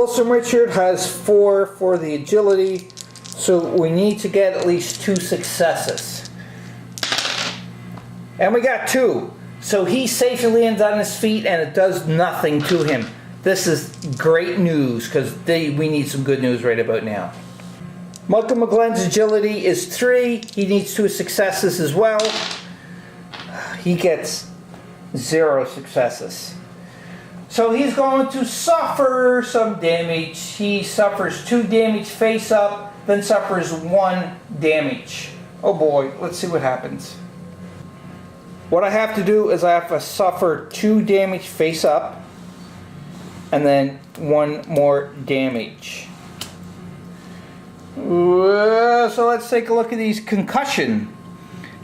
Wilson Richard has 4 for the agility, so we need to get at least 2 successes. And we got 2. So he safely lands on his feet and it does nothing to him. This is great news because we need some good news right about now. Michael McGlenn's agility is 3. He needs 2 successes as well. He gets 0 successes. So he's going to suffer some damage. He suffers 2 damage face up, then suffers 1 damage. Oh boy, let's see what happens. What I have to do is I have to suffer 2 damage face up, and then 1 more damage. So let's take a look at these. Concussion.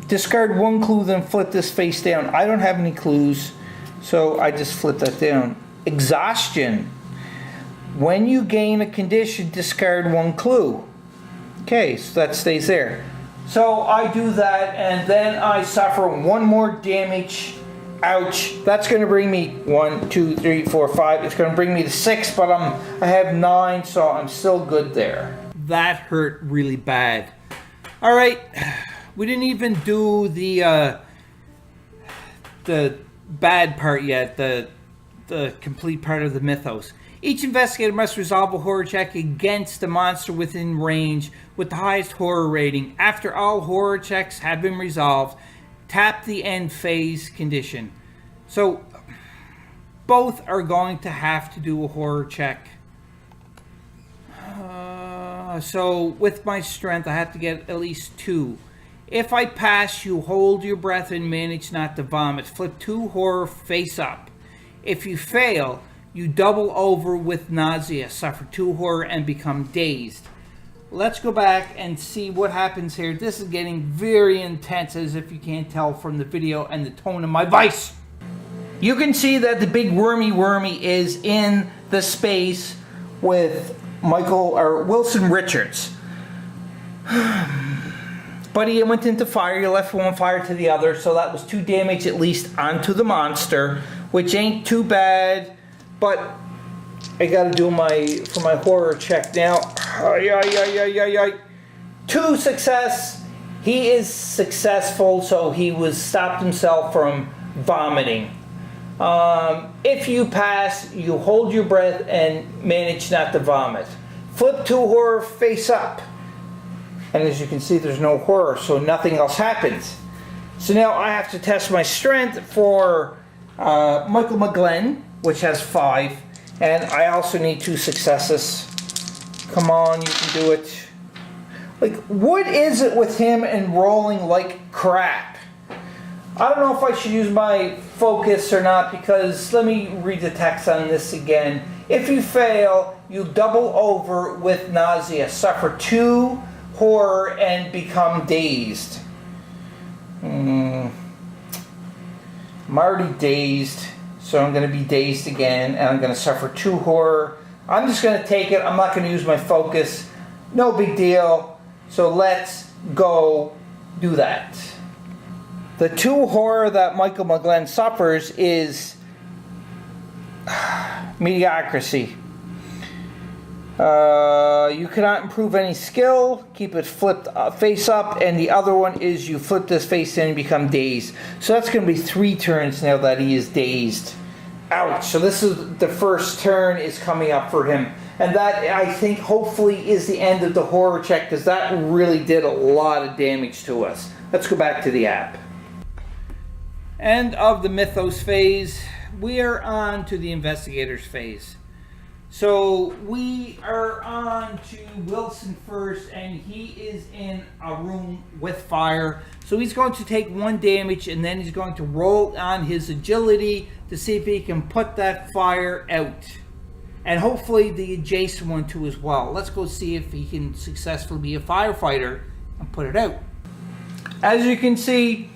Discard 1 clue, then flip this face down. I don't have any clues, so I just flip that down. Exhaustion. When you gain a condition, discard 1 clue. Okay, so that stays there. So I do that, and then I suffer 1 more damage. Ouch. That's going to bring me 1, 2, 3, 4, 5. It's going to bring me to 6, but I have 9, so I'm still good there. That hurt really bad. All right, we didn't even do the bad part yet. The complete part of the mythos. Each investigator must resolve a horror check against the monster within range with the highest horror rating. After all horror checks have been resolved, tap the end phase condition. So both are going to have to do a horror check. So with my strength, I have to get at least 2. If I pass, you hold your breath and manage not to vomit. Flip 2 horror face up. If you fail, you double over with nausea, suffer 2 horror, and become dazed. Let's go back and see what happens here. This is getting very intense, as if you can't tell from the video and the tone of my voice. You can see that the big wormy is in the space with Wilson Richards. But he went into fire. He left 1 fire to the other, so that was 2 damage at least onto the monster, which ain't too bad. But I gotta do for my horror check now. 2 success. He is successful, so he stopped himself from vomiting. If you pass, you hold your breath and manage not to vomit. Flip 2 horror face up. And as you can see, there's no horror, so nothing else happens. So now I have to test my strength for Michael McGlenn, which has 5. And I also need 2 successes. Come on, you can do it. Like, what is it with him and rolling like crap? I don't know if I should use my focus or not, because let me read the text on this again. If you fail, you double over with nausea, suffer 2 horror, and become dazed. I'm already dazed, so I'm going to be dazed again, and I'm going to suffer 2 horror. I'm just going to take it. I'm not going to use my focus. No big deal. So let's go do that. The 2 horror that Michael McGlenn suffers is mediocrity. You cannot improve any skill. Keep it flipped face up, and the other one is you flip this face in and become dazed. So that's going to be 3 turns now that he is dazed. Ouch. So this is the first turn is coming up for him, and that, I think, hopefully is the end of the horror check, because that really did a lot of damage to us. Let's go back to the app. End of the mythos phase. We are on to the investigators phase. So we are on to Wilson first, and he is in a room with fire. So he's going to take 1 damage, and then he's going to roll on his agility to see if he can put that fire out. And hopefully the adjacent one too as well. Let's go see if he can successfully be a firefighter and put it out. As you can see,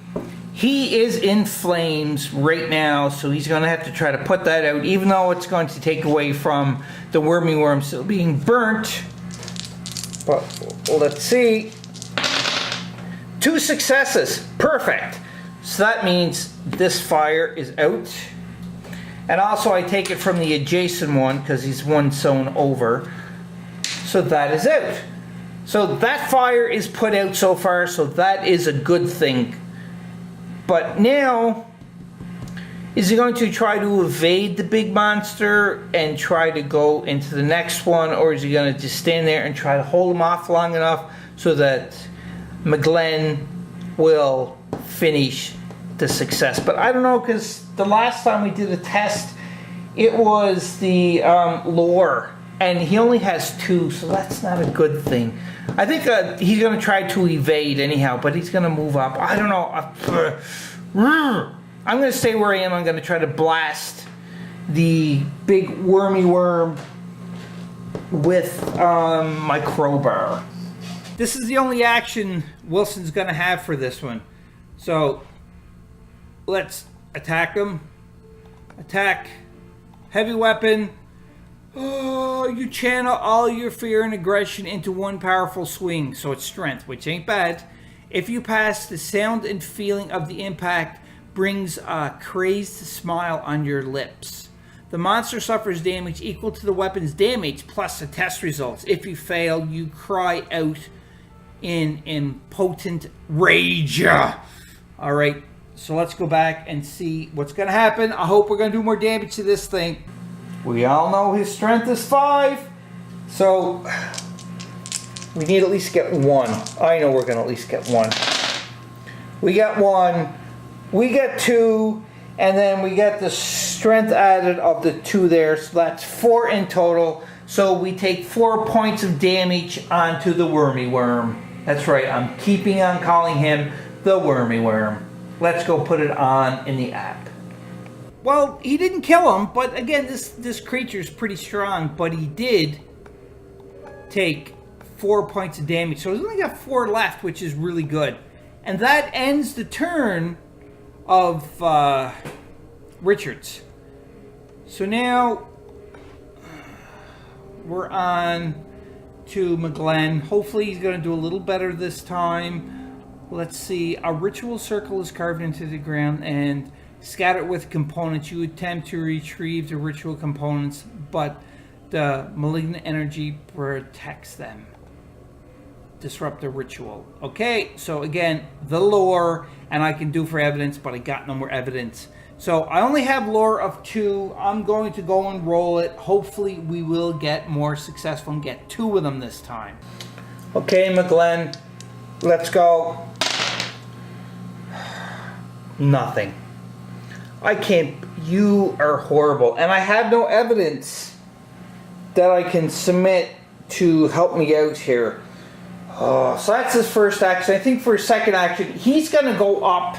he is in flames right now, so he's going to have to try to put that out, even though it's going to take away from the wormy worm still being burnt. But let's see. 2 successes. Perfect. So that means this fire is out. And also I take it from the adjacent one because he's one zone over. So that is out. So that fire is put out so far, so that is a good thing. But now, is he going to try to evade the big monster and try to go into the next one, or is he going to just stand there and try to hold him off long enough so that McGlenn will finish the success? But I don't know, because the last time we did a test, it was the lore, and he only has 2, so that's not a good thing. I think he's going to try to evade anyhow, but he's going to move up. I don't know. I'm going to stay where I am. I'm going to try to blast the big wormy worm with my crowbar. This is the only action Wilson's going to have for this one. So let's attack him. Attack. Heavy weapon. Oh, you channel all your fear and aggression into one powerful swing. So it's strength, which ain't bad. If you pass, the sound and feeling of the impact brings a crazed smile on your lips. The monster suffers damage equal to the weapon's damage plus the test results. If you fail, you cry out in impotent rage. Alright, so let's go back and see what's going to happen. I hope we're going to do more damage to this thing. We all know his strength is 5, so we need at least get 1. I know we're going to at least get 1. We got 1. We get 2, and then we get the strength added of the 2 there, so that's 4 in total. So we take 4 points of damage onto the wormy worm. That's right, I'm keeping on calling him the wormy worm. Let's go put it on in the app. Well, he didn't kill him, but again, this creature's pretty strong, but he did take 4 points of damage. So he's only got 4 left, which is really good. And that ends the turn of Richards. So now we're on to McGlenn. Hopefully he's going to do a little better this time. Let's see. A ritual circle is carved into the ground and scattered with components. You attempt to retrieve the ritual components, but the malignant energy protects them. Disrupt the ritual. Okay, so again, the lore, and I can do for evidence, but I got no more evidence. So I only have lore of 2. I'm going to go and roll it. Hopefully we will get more successful and get 2 of them this time. Okay, McGlenn, let's go. Nothing. I can't. You are horrible, and I have no evidence that I can submit to help me out here. Oh, so that's his first action. I think for his second action, he's going to go up.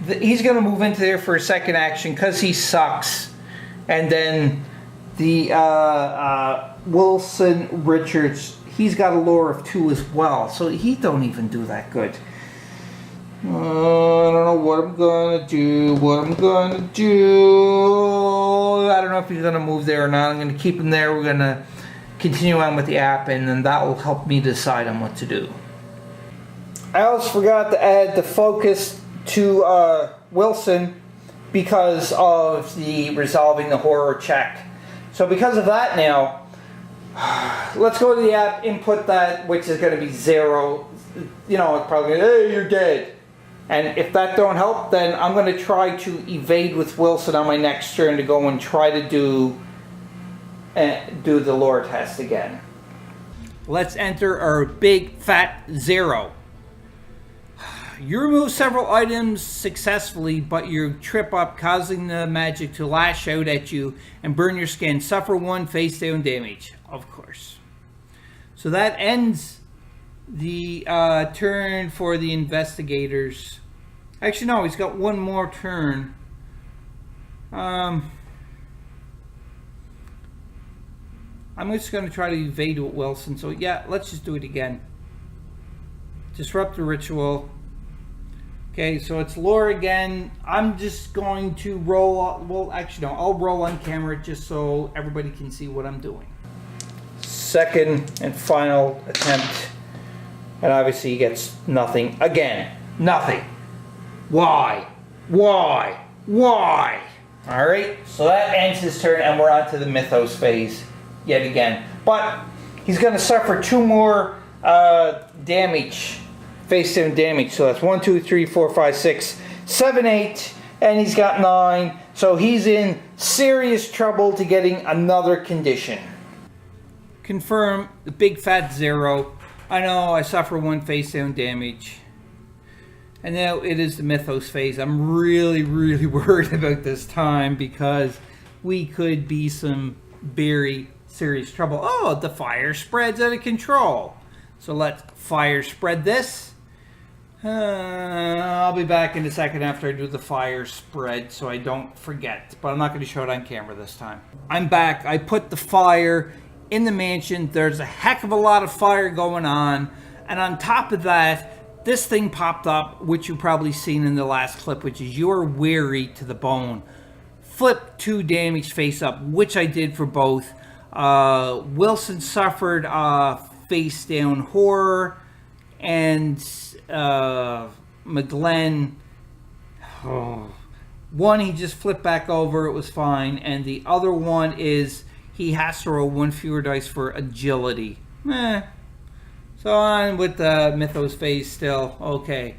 He's going to move into there for his second action because he sucks. And then the Wilson Richards, he's got a lore of 2 as well. So he don't even do that good. I don't know what I'm going to do. I don't know if he's going to move there or not. I'm going to keep him there. We're going to continue on with the app, and then that will help me decide on what to do. I also forgot to add the focus to Wilson because of the resolving the horror check. So because of that now, let's go to the app, input that, which is going to be 0. You know, it's probably, hey, you're dead. And if that don't help, then I'm going to try to evade with Wilson on my next turn to go and try to do the lore test again. Let's enter our big fat 0. You remove several items successfully, but you trip up, causing the magic to lash out at you and burn your skin. Suffer 1 face down damage, of course. So that ends the turn for the investigators. Actually, no, he's got 1 more turn. I'm just going to try to evade with Wilson. So yeah, let's just do it again. Disrupt the ritual. Okay, so it's lore again. I'm just going to roll. Well, actually, no, I'll roll on camera just so everybody can see what I'm doing. Second and final attempt. And obviously he gets nothing. Again, nothing. Why? Why? Why? Alright, so that ends his turn, and we're on to the Mythos phase yet again. But he's going to suffer 2 more damage, face down damage. So that's 1, 2, 3, 4, 5, 6, 7, 8, and he's got 9. So he's in serious trouble to getting another condition. Confirm the big fat 0. I know I suffer 1 face down damage. And now it is the Mythos phase. I'm really, really worried about this time because we could be some very serious trouble. Oh, the fire spreads out of control. So let's fire spread this. I'll be back in a second after I do the fire spread so I don't forget. But I'm not going to show it on camera this time. I'm back. I put the fire in the mansion. There's a heck of a lot of fire going on. And on top of that, this thing popped up, which you've probably seen in the last clip, which is you're weary to the bone. Flip 2 damage face up, which I did for both. Wilson suffered face down horror, and McGlenn, one he just flipped back over, it was fine, and the other one is he has to roll 1 fewer dice for agility. So on with the Mythos phase still. Okay.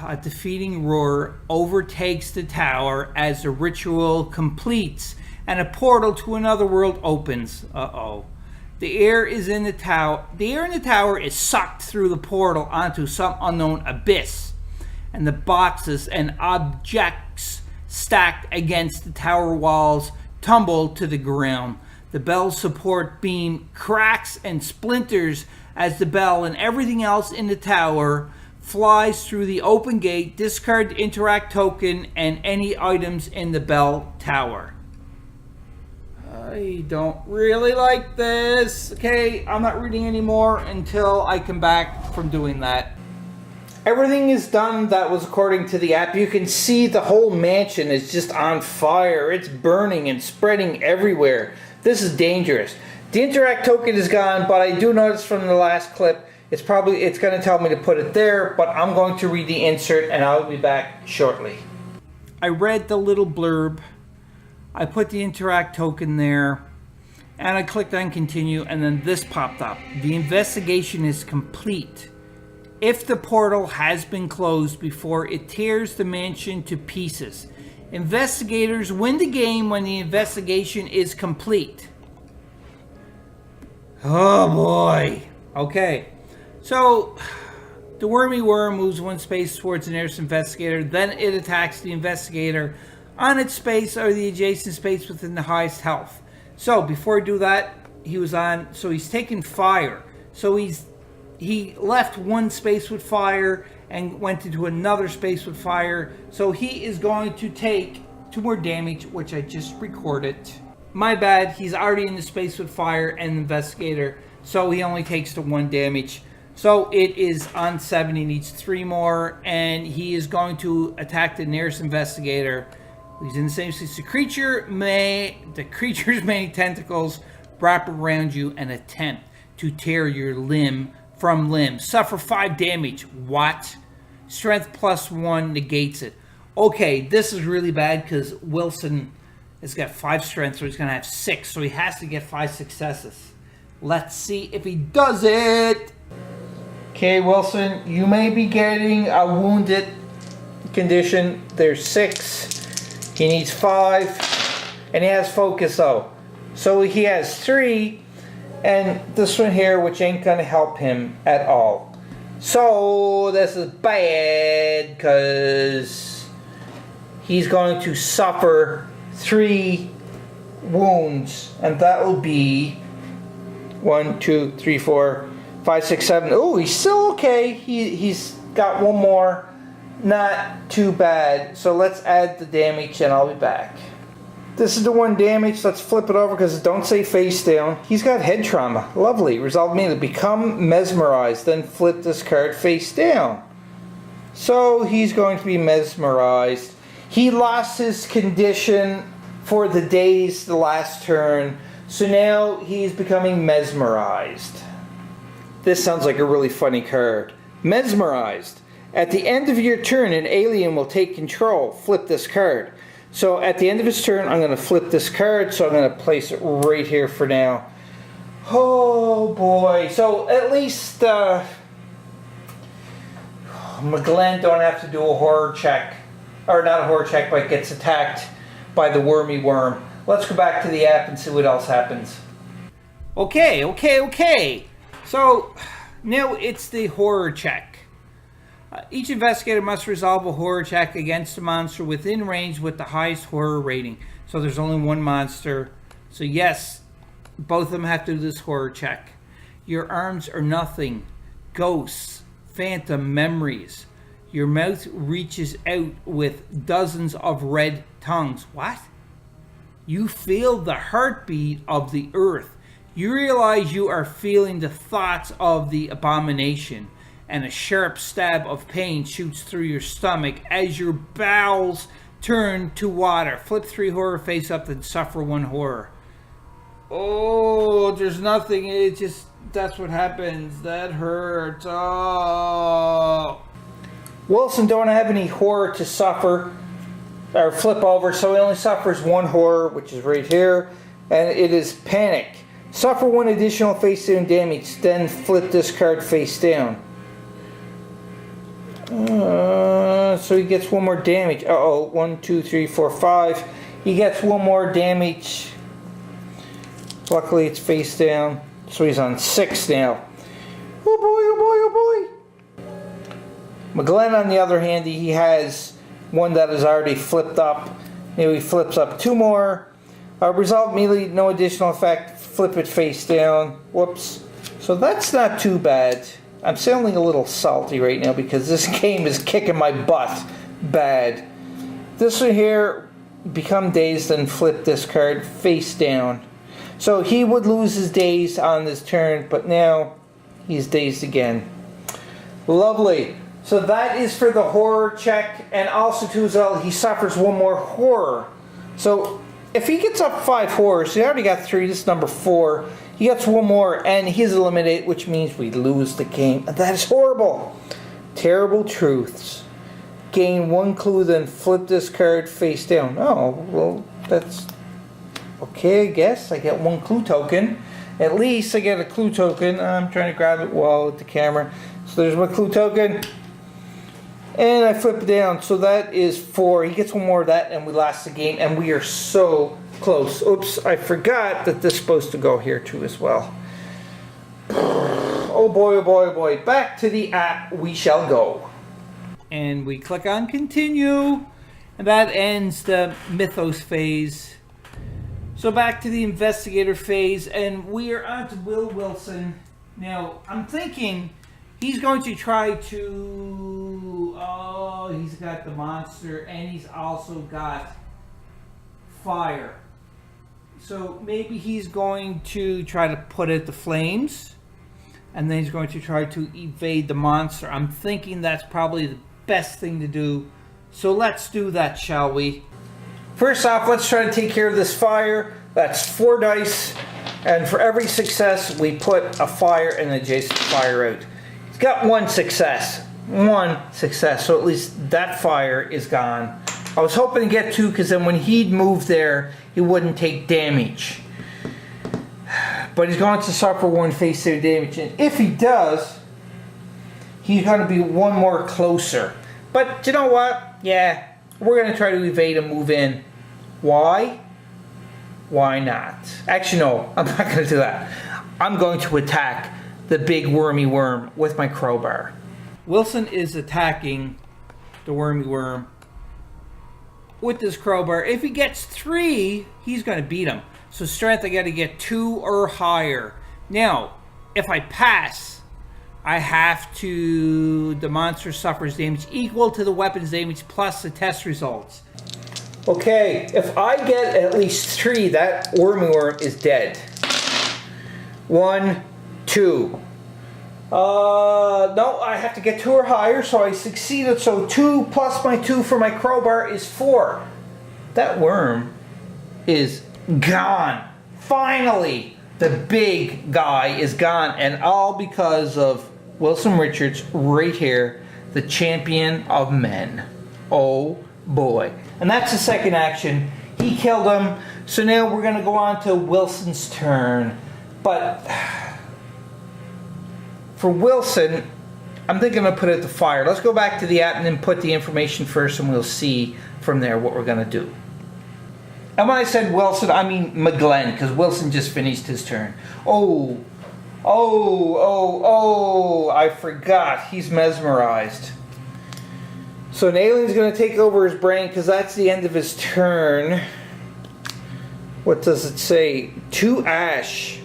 A defeating roar overtakes the tower as the ritual completes and a portal to another world opens. Uh-oh. The air in the tower is sucked through the portal onto some unknown abyss, and the boxes and objects stacked against the tower walls tumble to the ground. The bell's support beam cracks and splinters as the bell and everything else in the tower flies through the open gate. Discard the interact token and any items in the bell tower. I don't really like this. Okay, I'm not reading anymore until I come back from doing that. Everything is done that was according to the app. You can see the whole mansion is just on fire. It's burning and spreading everywhere. This is dangerous. The interact token is gone, but I do notice from the last clip, it's going to tell me to put it there, but I'm going to read the insert and I'll be back shortly. I read the little blurb. I put the interact token there, and I clicked on continue, and then this popped up. The investigation is complete. If the portal has been closed before it tears the mansion to pieces, investigators win the game when the investigation is complete. Oh boy. Okay. So, the wormy worm moves 1 space towards the nearest investigator, then it attacks the investigator on its space or the adjacent space within the highest health. So, before I do that, he's taken fire. So he left 1 space with fire and went into another space with fire. So he is going to take 2 more damage, which I just recorded. My bad, he's already in the space with fire and investigator, so he only takes the 1 damage. So it is on 7, he needs 3 more, and he is going to attack the nearest investigator. He's in the same space. The creature's many tentacles wrap around you and attempt to tear your limb from limb. Suffer 5 damage. What? Strength +1 negates it. Okay, this is really bad because Wilson has got 5 strength, so he's going to have 6. So he has to get 5 successes. Let's see if he does it. Okay, Wilson, you may be getting a wounded condition. There's 6. He needs 5. And he has focus, though. So he has 3. And this one here, which ain't going to help him at all. So this is bad because he's going to suffer 3 wounds, and that will be 1, 2, 3, 4, 5, 6, 7. Oh, he's still okay. He's got 1 more. Not too bad. So let's add the damage and I'll be back. This is the 1 damage. Let's flip it over because it don't say face down. He's got head trauma. Lovely. Resolve immediately. Become mesmerized. Then flip this card face down. So he's going to be mesmerized. He lost his condition for the days, the last turn. So now he's becoming mesmerized. This sounds like a really funny card. Mesmerized. At the end of your turn, an alien will take control. Flip this card. So at the end of his turn, I'm going to flip this card, so I'm going to place it right here for now. Oh boy, so at least McGlenn don't have to do a horror check, or not a horror check, but gets attacked by the wormy worm. Let's go back to the app and see what else happens. Okay. So now it's the horror check. Each investigator must resolve a horror check against a monster within range with the highest horror rating. So there's only one monster. So yes, both of them have to do this horror check. Your arms are nothing. Ghosts, phantom memories. Your mouth reaches out with dozens of red tongues. What? You feel the heartbeat of the earth. You realize you are feeling the thoughts of the abomination, and a sharp stab of pain shoots through your stomach as your bowels turn to water. Flip 3 horror face up and suffer 1 horror. Oh, there's nothing. It just, that's what happens. That hurts. Oh. Wilson don't have any horror to suffer or flip over, so he only suffers 1 horror, which is right here, and it is panic. Suffer 1 additional face down damage, then flip this card face down. So he gets 1 more damage. Uh-oh, 1, 2, 3, 4, 5. He gets 1 more damage. Luckily it's face down, so he's on 6 now. Oh boy. McGlenn, on the other hand, he has 1 that is already flipped up. Now he flips up 2 more. Resolve immediately, no additional effect. Flip it face down. Whoops. So that's not too bad. I'm feeling a little salty right now because this game is kicking my butt bad. This one here, become dazed and flip this card face down. So he would lose his daze on this turn, but now he's dazed again. Lovely. So that is for the horror check, and also too as well, he suffers 1 more horror. So if he gets up 5 horrors, he already got 3, this is number 4. He gets 1 more, and he's eliminated, which means we lose the game. That is horrible. Terrible truths. Gain 1 clue, then flip this card face down. Oh, well, that's okay, I guess. I get 1 clue token. At least I get a clue token. I'm trying to grab it well with the camera. So there's my clue token. And I flip it down. So that is 4. He gets 1 more of that, and we lost the game. And we are so close. Oops, I forgot that this is supposed to go here too as well. Oh boy. Back to the app we shall go. And we click on continue. And that ends the mythos phase. So back to the investigator phase. And we are on to Will Wilson. Now, I'm thinking he's going to try to... Oh, he's got the monster. And he's also got fire. So maybe he's going to try to put out the flames, and then he's going to try to evade the monster. I'm thinking that's probably the best thing to do. So let's do that, shall we? First off, let's try to take care of this fire. That's 4 dice, and for every success, we put a fire and an adjacent fire out. He's got 1 success. 1 success, so at least that fire is gone. I was hoping to get 2, because then when he'd move there, he wouldn't take damage. But he's going to suffer 1 face down damage, and if he does, he's going to be 1 more closer. But you know what? Yeah, we're going to try to evade and move in. Why? Why not? Actually, no, I'm not going to do that. I'm going to attack the big wormy worm with my crowbar. Wilson is attacking the wormy worm with this crowbar. If he gets 3, he's going to beat him. So strength, I got to get 2 or higher. Now, if I pass, I have to... The monster suffers damage equal to the weapon's damage plus the test results. Okay, if I get at least 3, that wormy worm is dead. 1, 2. No, I have to get 2 or higher, so I succeeded. So 2 plus my 2 for my crowbar is 4. That worm is gone. Finally, the big guy is gone, and all because of Wilson Richards right here, the champion of men. Oh boy. And that's the second action. He killed him. So now we're going to go on to Wilson's turn. But for Wilson, I'm thinking of put it to fire. Let's go back to the app and then put the information first, and we'll see from there what we're going to do. And when I said Wilson, I mean McGlenn, because Wilson just finished his turn. Oh, I forgot. He's mesmerized. So an alien's going to take over his brain because that's the end of his turn. What does it say? To ash.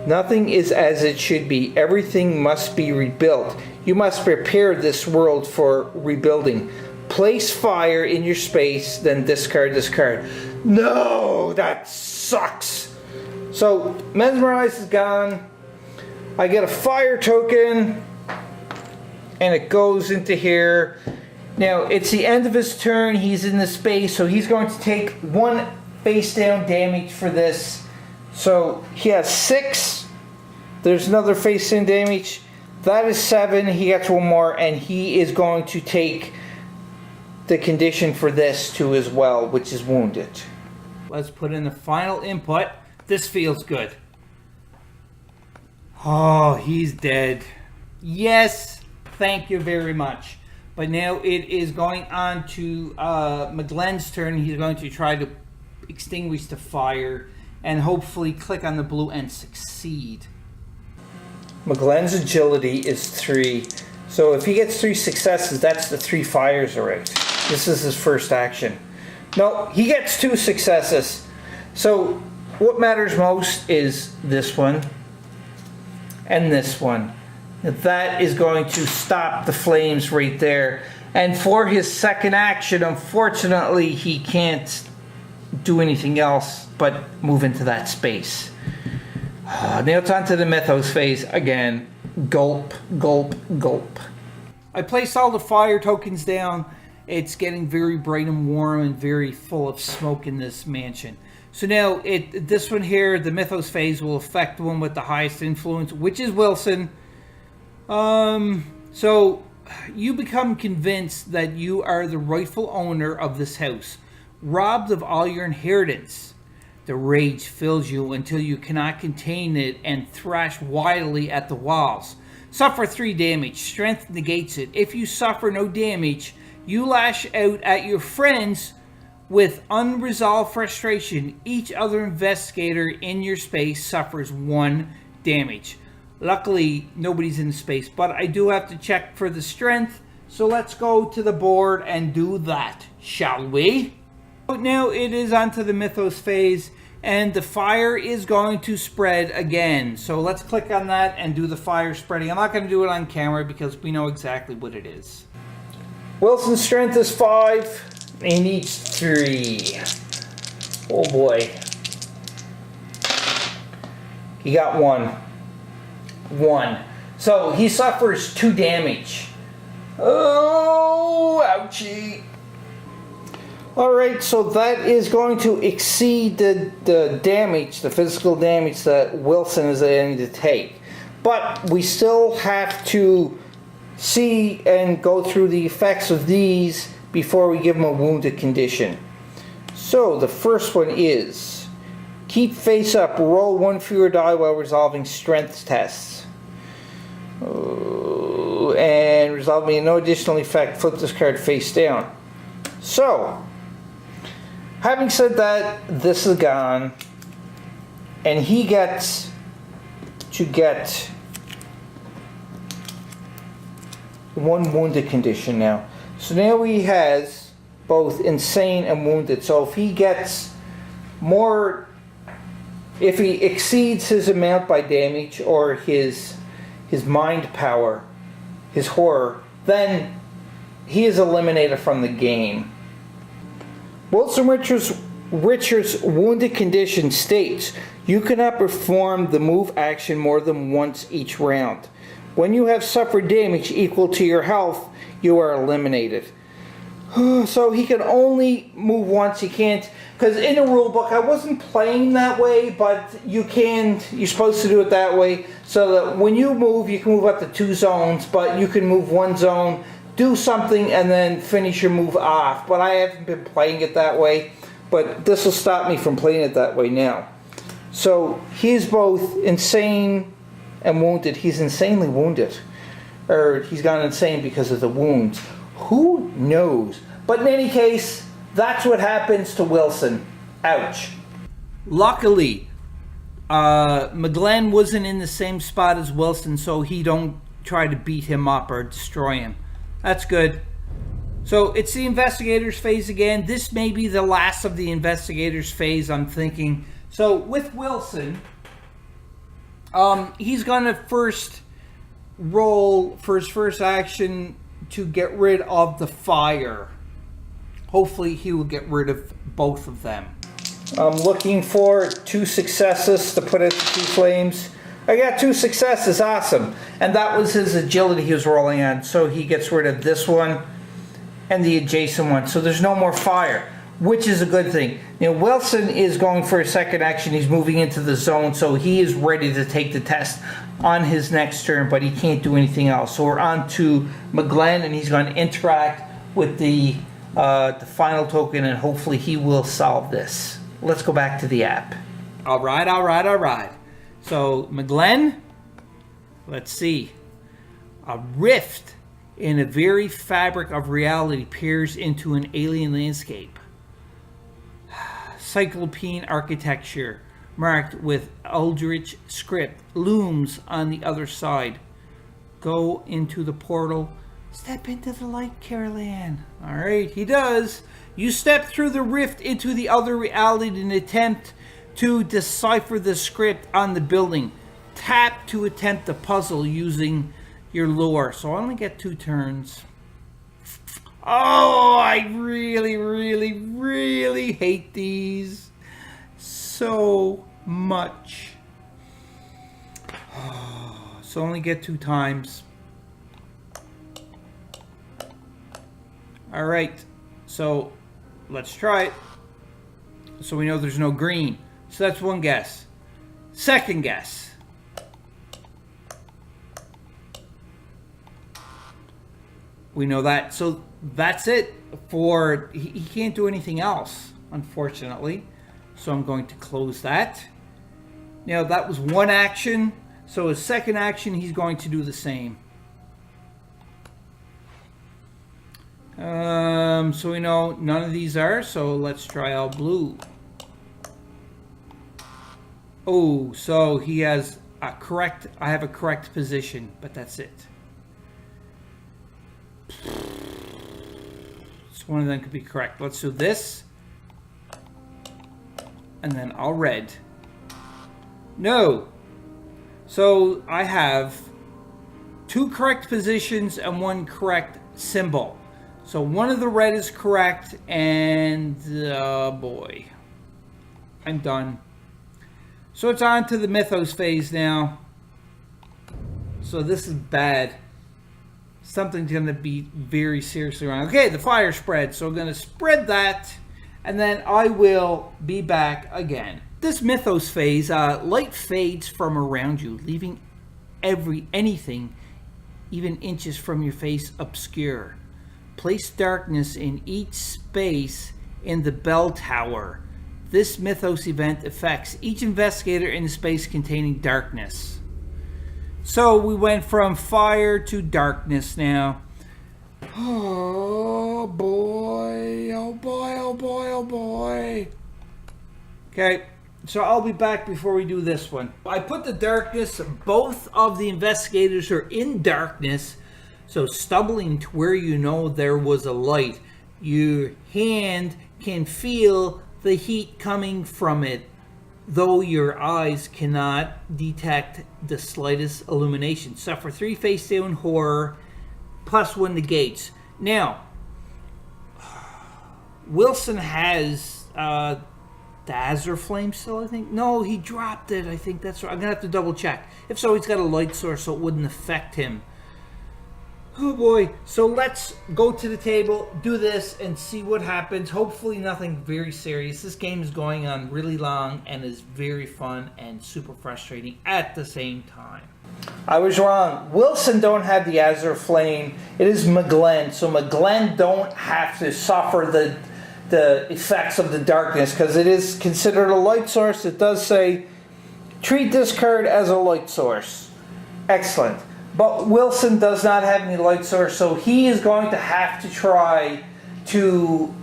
Nothing is as it should be. Everything must be rebuilt. You must prepare this world for rebuilding. Place fire in your space, then discard this card. No, that sucks. So mesmerize is gone. I get a fire token, and it goes into here. Now it's the end of his turn. He's in the space, so he's going to take 1 face down damage for this. So he has 6. There's another face down damage. That is 7. He gets 1 more, and he is going to take the condition for this too as well, which is wounded. Let's put in the final input. This feels good. Oh, he's dead. Yes, thank you very much. But now it is going on to McGlenn's turn. He's going to try to extinguish the fire and hopefully click on the blue and succeed. McGlenn's agility is 3. So if he gets 3 successes, that's the 3 fires are out. This is his first action. No, he gets 2 successes. So what matters most is this one and this one. That is going to stop the flames right there. And for his second action, unfortunately, he can't do anything else but move into that space. Now it's on to the Mythos phase again. Gulp, gulp, gulp. I placed all the fire tokens down. It's getting very bright and warm and very full of smoke in this mansion. So now this one here, the Mythos phase, will affect the one with the highest influence, which is Wilson. So you become convinced that you are the rightful owner of this house, robbed of all your inheritance. The rage fills you until you cannot contain it and thrash wildly at the walls. Suffer 3 damage. Strength negates it. If you suffer no damage, you lash out at your friends with unresolved frustration. Each other investigator in your space suffers 1 damage. Luckily, nobody's in the space, but I do have to check for the strength. So let's go to the board and do that, shall we? Now it is onto the Mythos phase, and the fire is going to spread again. So let's click on that and do the fire spreading. I'm not going to do it on camera because we know exactly what it is. Wilson's strength is 5. He needs 3. Oh boy. He got 1. 1. So he suffers 2 damage. Oh, ouchie. Alright, so that is going to exceed the damage, the physical damage that Wilson is going to take. But we still have to see and go through the effects of these before we give him a wounded condition. So the first one is keep face up, roll 1 fewer die while resolving strength tests. And resolving no additional effect, flip this card face down. So having said that, this is gone, and he gets to get 1 wounded condition now. So now he has both insane and wounded. So if he gets more, if he exceeds his amount by damage or his mind power, his horror, then he is eliminated from the game. Wilson Richards' wounded condition states, you cannot perform the move action more than once each round. When you have suffered damage equal to your health, you are eliminated. So he can only move once. He can't, because in the rule book, I wasn't playing that way, but you're supposed to do it that way, so that when you can move up to 2 zones, but you can move 1 zone do something and then finish your move off. But I haven't been playing it that way. But this will stop me from playing it that way now. So he's both insane and wounded. He's insanely wounded. Or he's gone insane because of the wounds. Who knows? But in any case, that's what happens to Wilson. Ouch. Luckily, McGlenn wasn't in the same spot as Wilson, so he don't try to beat him up or destroy him. That's good. So it's the investigators phase again. This may be the last of the investigators phase, I'm thinking. So with Wilson, he's gonna first roll for his first action to get rid of the fire. Hopefully he will get rid of both of them. I'm looking for 2 successes to put out the 2 flames. I got 2 successes, awesome. And that was his agility he was rolling on. So he gets rid of this one and the adjacent one. So there's no more fire, which is a good thing. Now Wilson is going for a second action. He's moving into the zone, so he is ready to take the test on his next turn, but he can't do anything else. So we're on to McGlenn, and he's going to interact with the final token, and hopefully he will solve this. Let's go back to the app. All right. So McGlenn, let's see. A rift in a very fabric of reality peers into an alien landscape. Cyclopean architecture marked with eldritch script looms on the other side. Go into the portal. Step into the light, Carol Ann. All right, he does. You step through the rift into the other reality in an attempt to decipher the script on the building. Tap to attempt the puzzle using your lore. So I only get 2 turns. Oh, I really hate these so much. So only get 2 times. All right, so let's try it. So we know there's no green. So that's 1 guess. Second guess. We know that. So that's it for... He can't do anything else, unfortunately. So I'm going to close that. Now that was 1 action. So his second action, he's going to do the same. So we know none of these are, so let's try all blue. Oh, so he has a correct, I have a correct position, but that's it. So one of them could be correct. Let's do this. And then all red. No. So I have 2 correct positions and 1 correct symbol. So one of the red is correct, and boy, I'm done. So it's on to the mythos phase now. So this is bad. Something's going to be very seriously wrong. Okay, the fire spread. So I'm going to spread that, and then I will be back again. This mythos phase, light fades from around you, leaving anything, even inches from your face, obscure. Place darkness in each space in the bell tower. This mythos event affects each investigator in the space containing darkness. So we went from fire to darkness now. Oh boy, oh boy, oh boy, oh boy. Okay, so I'll be back before we do this one. I put the darkness, both of the investigators are in darkness. So stumbling to where you know there was a light, your hand can feel the heat coming from it, though your eyes cannot detect the slightest illumination. Suffer 3 face down horror, plus 1 negates. Now, Wilson has Dazzler Flame still, I think? No, he dropped it, I think that's right. I'm going to have to double check. If so, he's got a light source so it wouldn't affect him. Oh boy, so let's go to the table, do this, and see what happens. Hopefully nothing very serious. This game is going on really long and is very fun and super frustrating at the same time. I was wrong. Wilson don't have the Azure Flame. It is McGlenn. So McGlenn don't have to suffer the effects of the darkness because it is considered a light source. It does say, treat this card as a light source. Excellent. But Wilson does not have any light source, so he is going to have to try to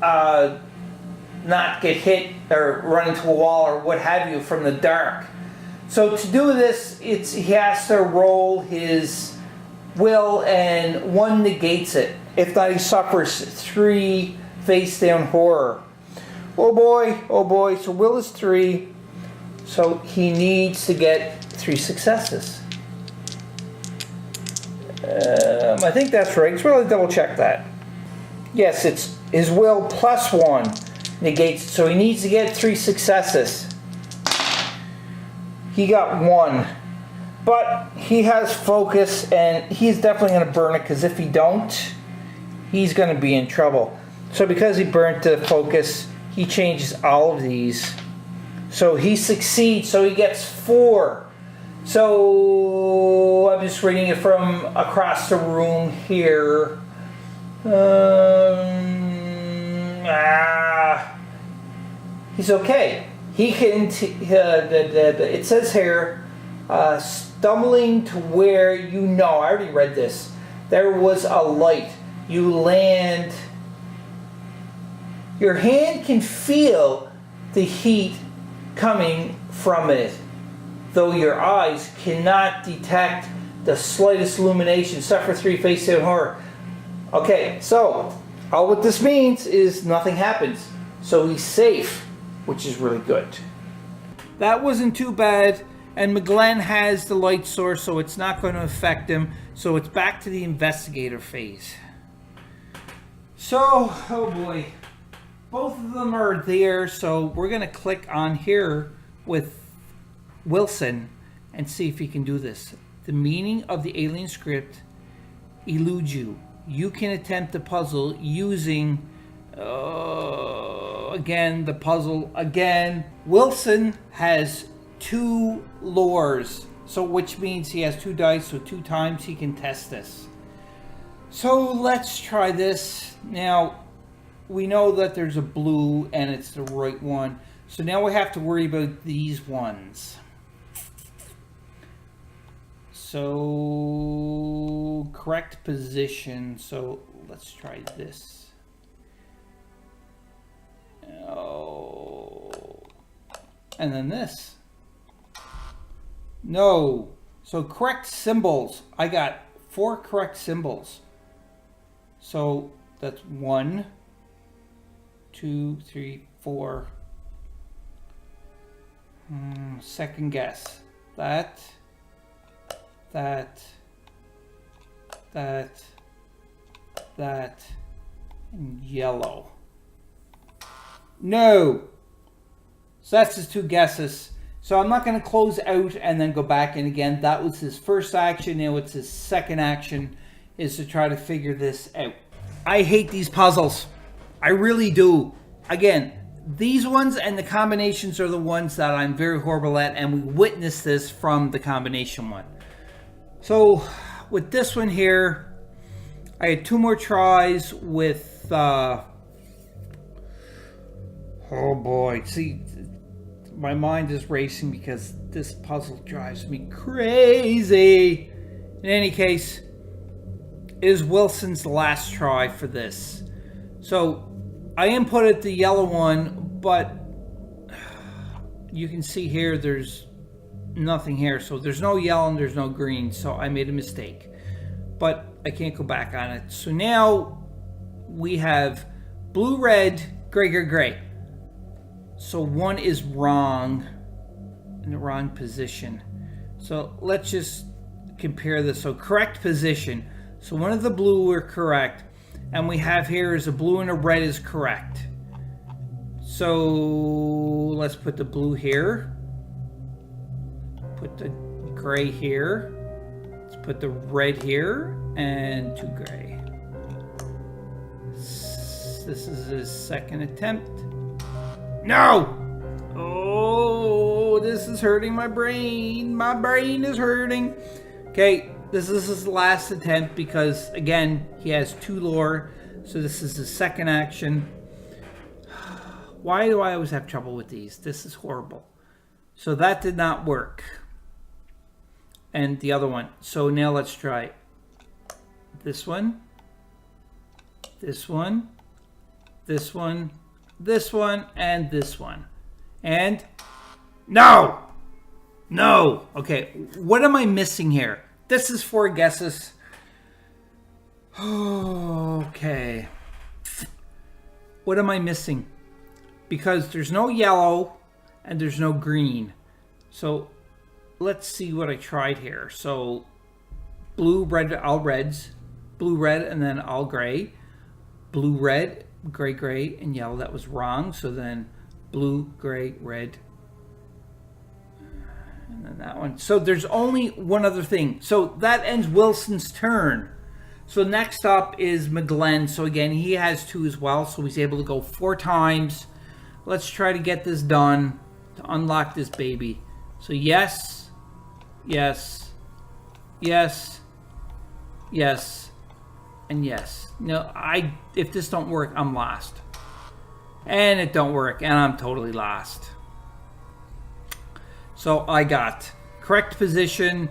not get hit or run into a wall or what have you from the dark. So to do this, he has to roll his will, and 1 negates it. If not, he suffers 3 face down horror. Oh boy, so will is 3. So he needs to get 3 successes. I think that's right. Let's really double check that. Yes, it's his will plus 1 negates, so he needs to get 3 successes. He got 1. But he has focus, and he's definitely going to burn it, because if he don't, he's going to be in trouble. So because he burnt the focus, he changes all of these. So he succeeds, so he gets 4. So I'm just reading it from across the room here. He's okay. He can. It says here, stumbling to where you know. I already read this. There was a light. You land. Your hand can feel the heat coming from it, though your eyes cannot detect the slightest illumination. Suffer 3 face down horror. Okay, so all what this means is nothing happens. So he's safe, which is really good. That wasn't too bad, and McGlenn has the light source, so it's not going to affect him. So it's back to the investigator phase. So, oh boy, both of them are there, so we're going to click on here with Wilson and see if he can do this. The meaning of the alien script eludes you. You can attempt the puzzle using again the puzzle again. Wilson has 2 lures, so which means he has 2 dice, so 2 times he can test this. So let's try this. Now we know that there's a blue and it's the right one, so now we have to worry about these ones. So correct position, so let's try this. Oh, and then this. No. So correct symbols. I got 4 correct symbols. So that's 1, 2, 3, 4. Second guess. That, and yellow. No. So that's his 2 guesses. So I'm not going to close out and then go back in again. That was his first action. Now it's his second action, is to try to figure this out. I hate these puzzles. I really do. Again, these ones and the combinations are the ones that I'm very horrible at, and we witnessed this from the combination one. So with this one here, I had 2 more tries with oh boy, see, my mind is racing because this puzzle drives me crazy. In any case, it is Wilson's last try for this. So I inputted the yellow one, but you can see here there's nothing here. So there's no yellow and there's no green, so I made a mistake. But I can't go back on it. So now we have blue, red, gray, gray, gray. So 1 is wrong, in the wrong position. So let's just compare this. So correct position. So 1 of the blue were correct. And we have here is a blue and a red is correct. So let's put the blue here. Put the gray here. Let's put the red here. And 2 gray. This is his second attempt. No! Oh, this is hurting my brain. My brain is hurting. Okay, this is his last attempt because, again, he has 2 lore. So this is his second action. Why do I always have trouble with these? This is horrible. So that did not work. And the other one. So now let's try this one, this one, this one, this one, and this one. And no! No! Okay, what am I missing here? This is 4 guesses. Okay. What am I missing? Because there's no yellow and there's no green. So let's see what I tried here. So blue, red, all reds. Blue, red, and then all gray. Blue, red, gray, gray, and yellow. That was wrong. So then blue, gray, red. And then that one. So there's only one other thing. So that ends Wilson's turn. So next up is McGlenn. So again, he has 2 as well. So he's able to go 4 times. Let's try to get this done to unlock this baby. So yes, yes, yes, yes, and yes. No, if this don't work, I'm lost. And it don't work, and I'm totally lost. So I got correct position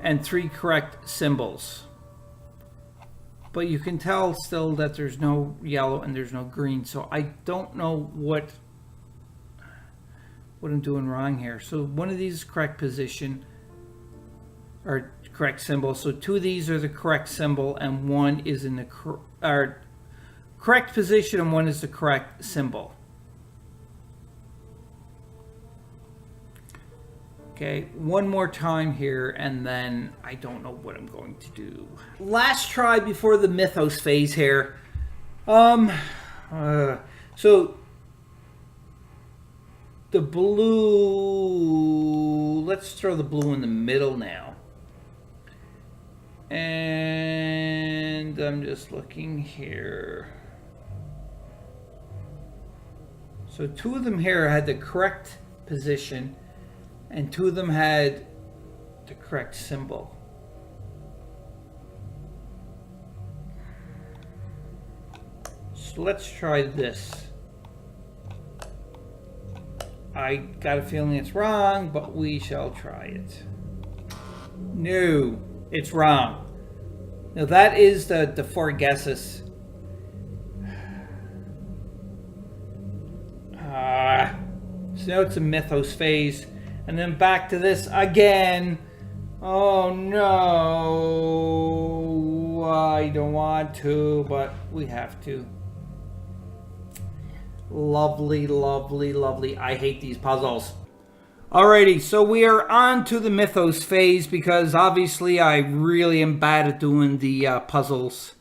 and 3 correct symbols. But you can tell still that there's no yellow and there's no green. So I don't know what I'm doing wrong here. So one of these is correct position or correct symbol. So 2 of these are the correct symbol and 1 is in the correct position and 1 is the correct symbol. Okay, one more time here, and then I don't know what I'm going to do. Last try before the mythos phase here. So the blue, let's throw the blue in the middle now. And I'm just looking here. So 2 of them here had the correct position, and 2 of them had the correct symbol. So let's try this. I got a feeling it's wrong, but we shall try it. No, it's wrong. Now that is the 4 guesses. So now it's a mythos phase. And then back to this again. Oh no, I don't want to, but we have to. Lovely, lovely, lovely. I hate these puzzles. Alrighty, so we are on to the mythos phase because obviously I really am bad at doing the puzzles.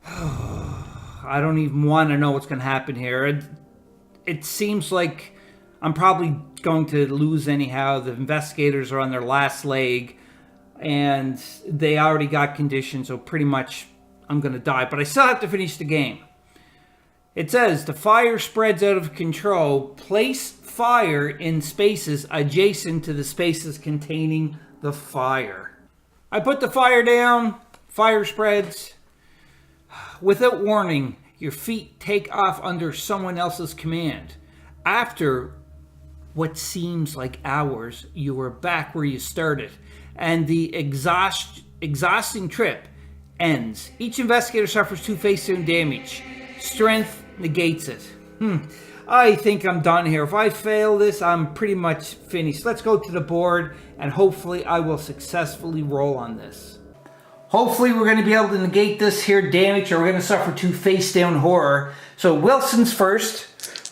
I don't even want to know what's going to happen here. It seems like I'm probably going to lose anyhow. The investigators are on their last leg and they already got conditions, so pretty much I'm going to die. But I still have to finish the game. It says, the fire spreads out of control. Place fire in spaces adjacent to the spaces containing the fire. I put the fire down. Fire spreads. Without warning, your feet take off under someone else's command. After what seems like hours, you are back where you started, and the exhausting trip ends. Each investigator suffers 2 face-down damage. Strength negates it. I think I'm done here. If I fail this, I'm pretty much finished. Let's go to the board, and hopefully I will successfully roll on this. Hopefully we're going to be able to negate this here damage, or we're going to suffer 2 face-down horror. So Wilson's first.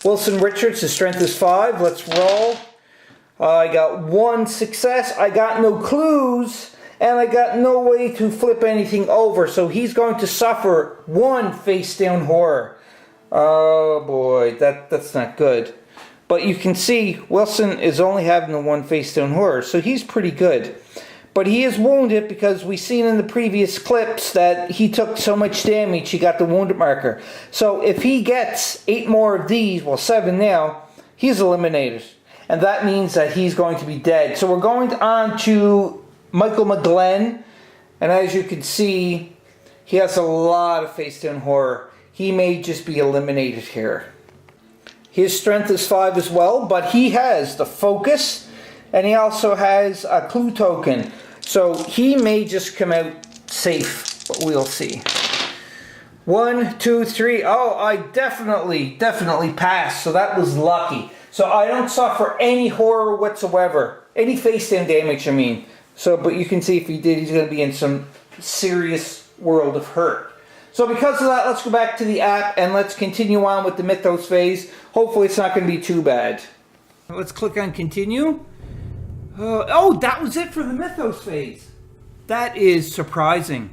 Wilson Richards, his strength is 5. Let's roll. I got 1 success. I got no clues. And I got no way to flip anything over. So he's going to suffer 1 face-down horror. Oh boy, that's not good. But you can see Wilson is only having the 1 face-down horror. So he's pretty good. But he is wounded because we've seen in the previous clips that he took so much damage, he got the wounded marker. So if he gets 8 more of these, well 7 now, he's eliminated. And that means that he's going to be dead. So we're going on to Michael McGlenn, and as you can see, he has a lot of face-down horror. He may just be eliminated here. His strength is 5 as well, but he has the focus, and he also has a clue token. So he may just come out safe, but we'll see. 1, 2, 3. Oh, I definitely passed, so that was lucky. So I don't suffer any horror whatsoever. Any face-down damage, I mean. So, but you can see if he did, he's going to be in some serious world of hurt. So because of that, let's go back to the app and let's continue on with the Mythos phase. Hopefully it's not going to be too bad. Let's click on continue. Oh, that was it for the Mythos phase. That is surprising.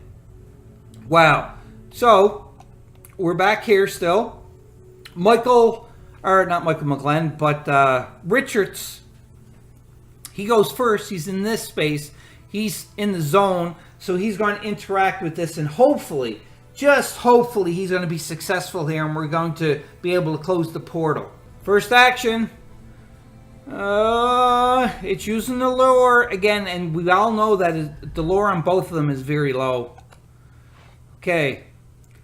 Wow. So, we're back here still. Not Michael McGlenn, but Richards. He goes first. He's in this space. He's in the zone. So he's going to interact with this, and hopefully, just hopefully, he's going to be successful here, and we're going to be able to close the portal. First action. It's using the lure again, and we all know that the lure on both of them is very low. Okay,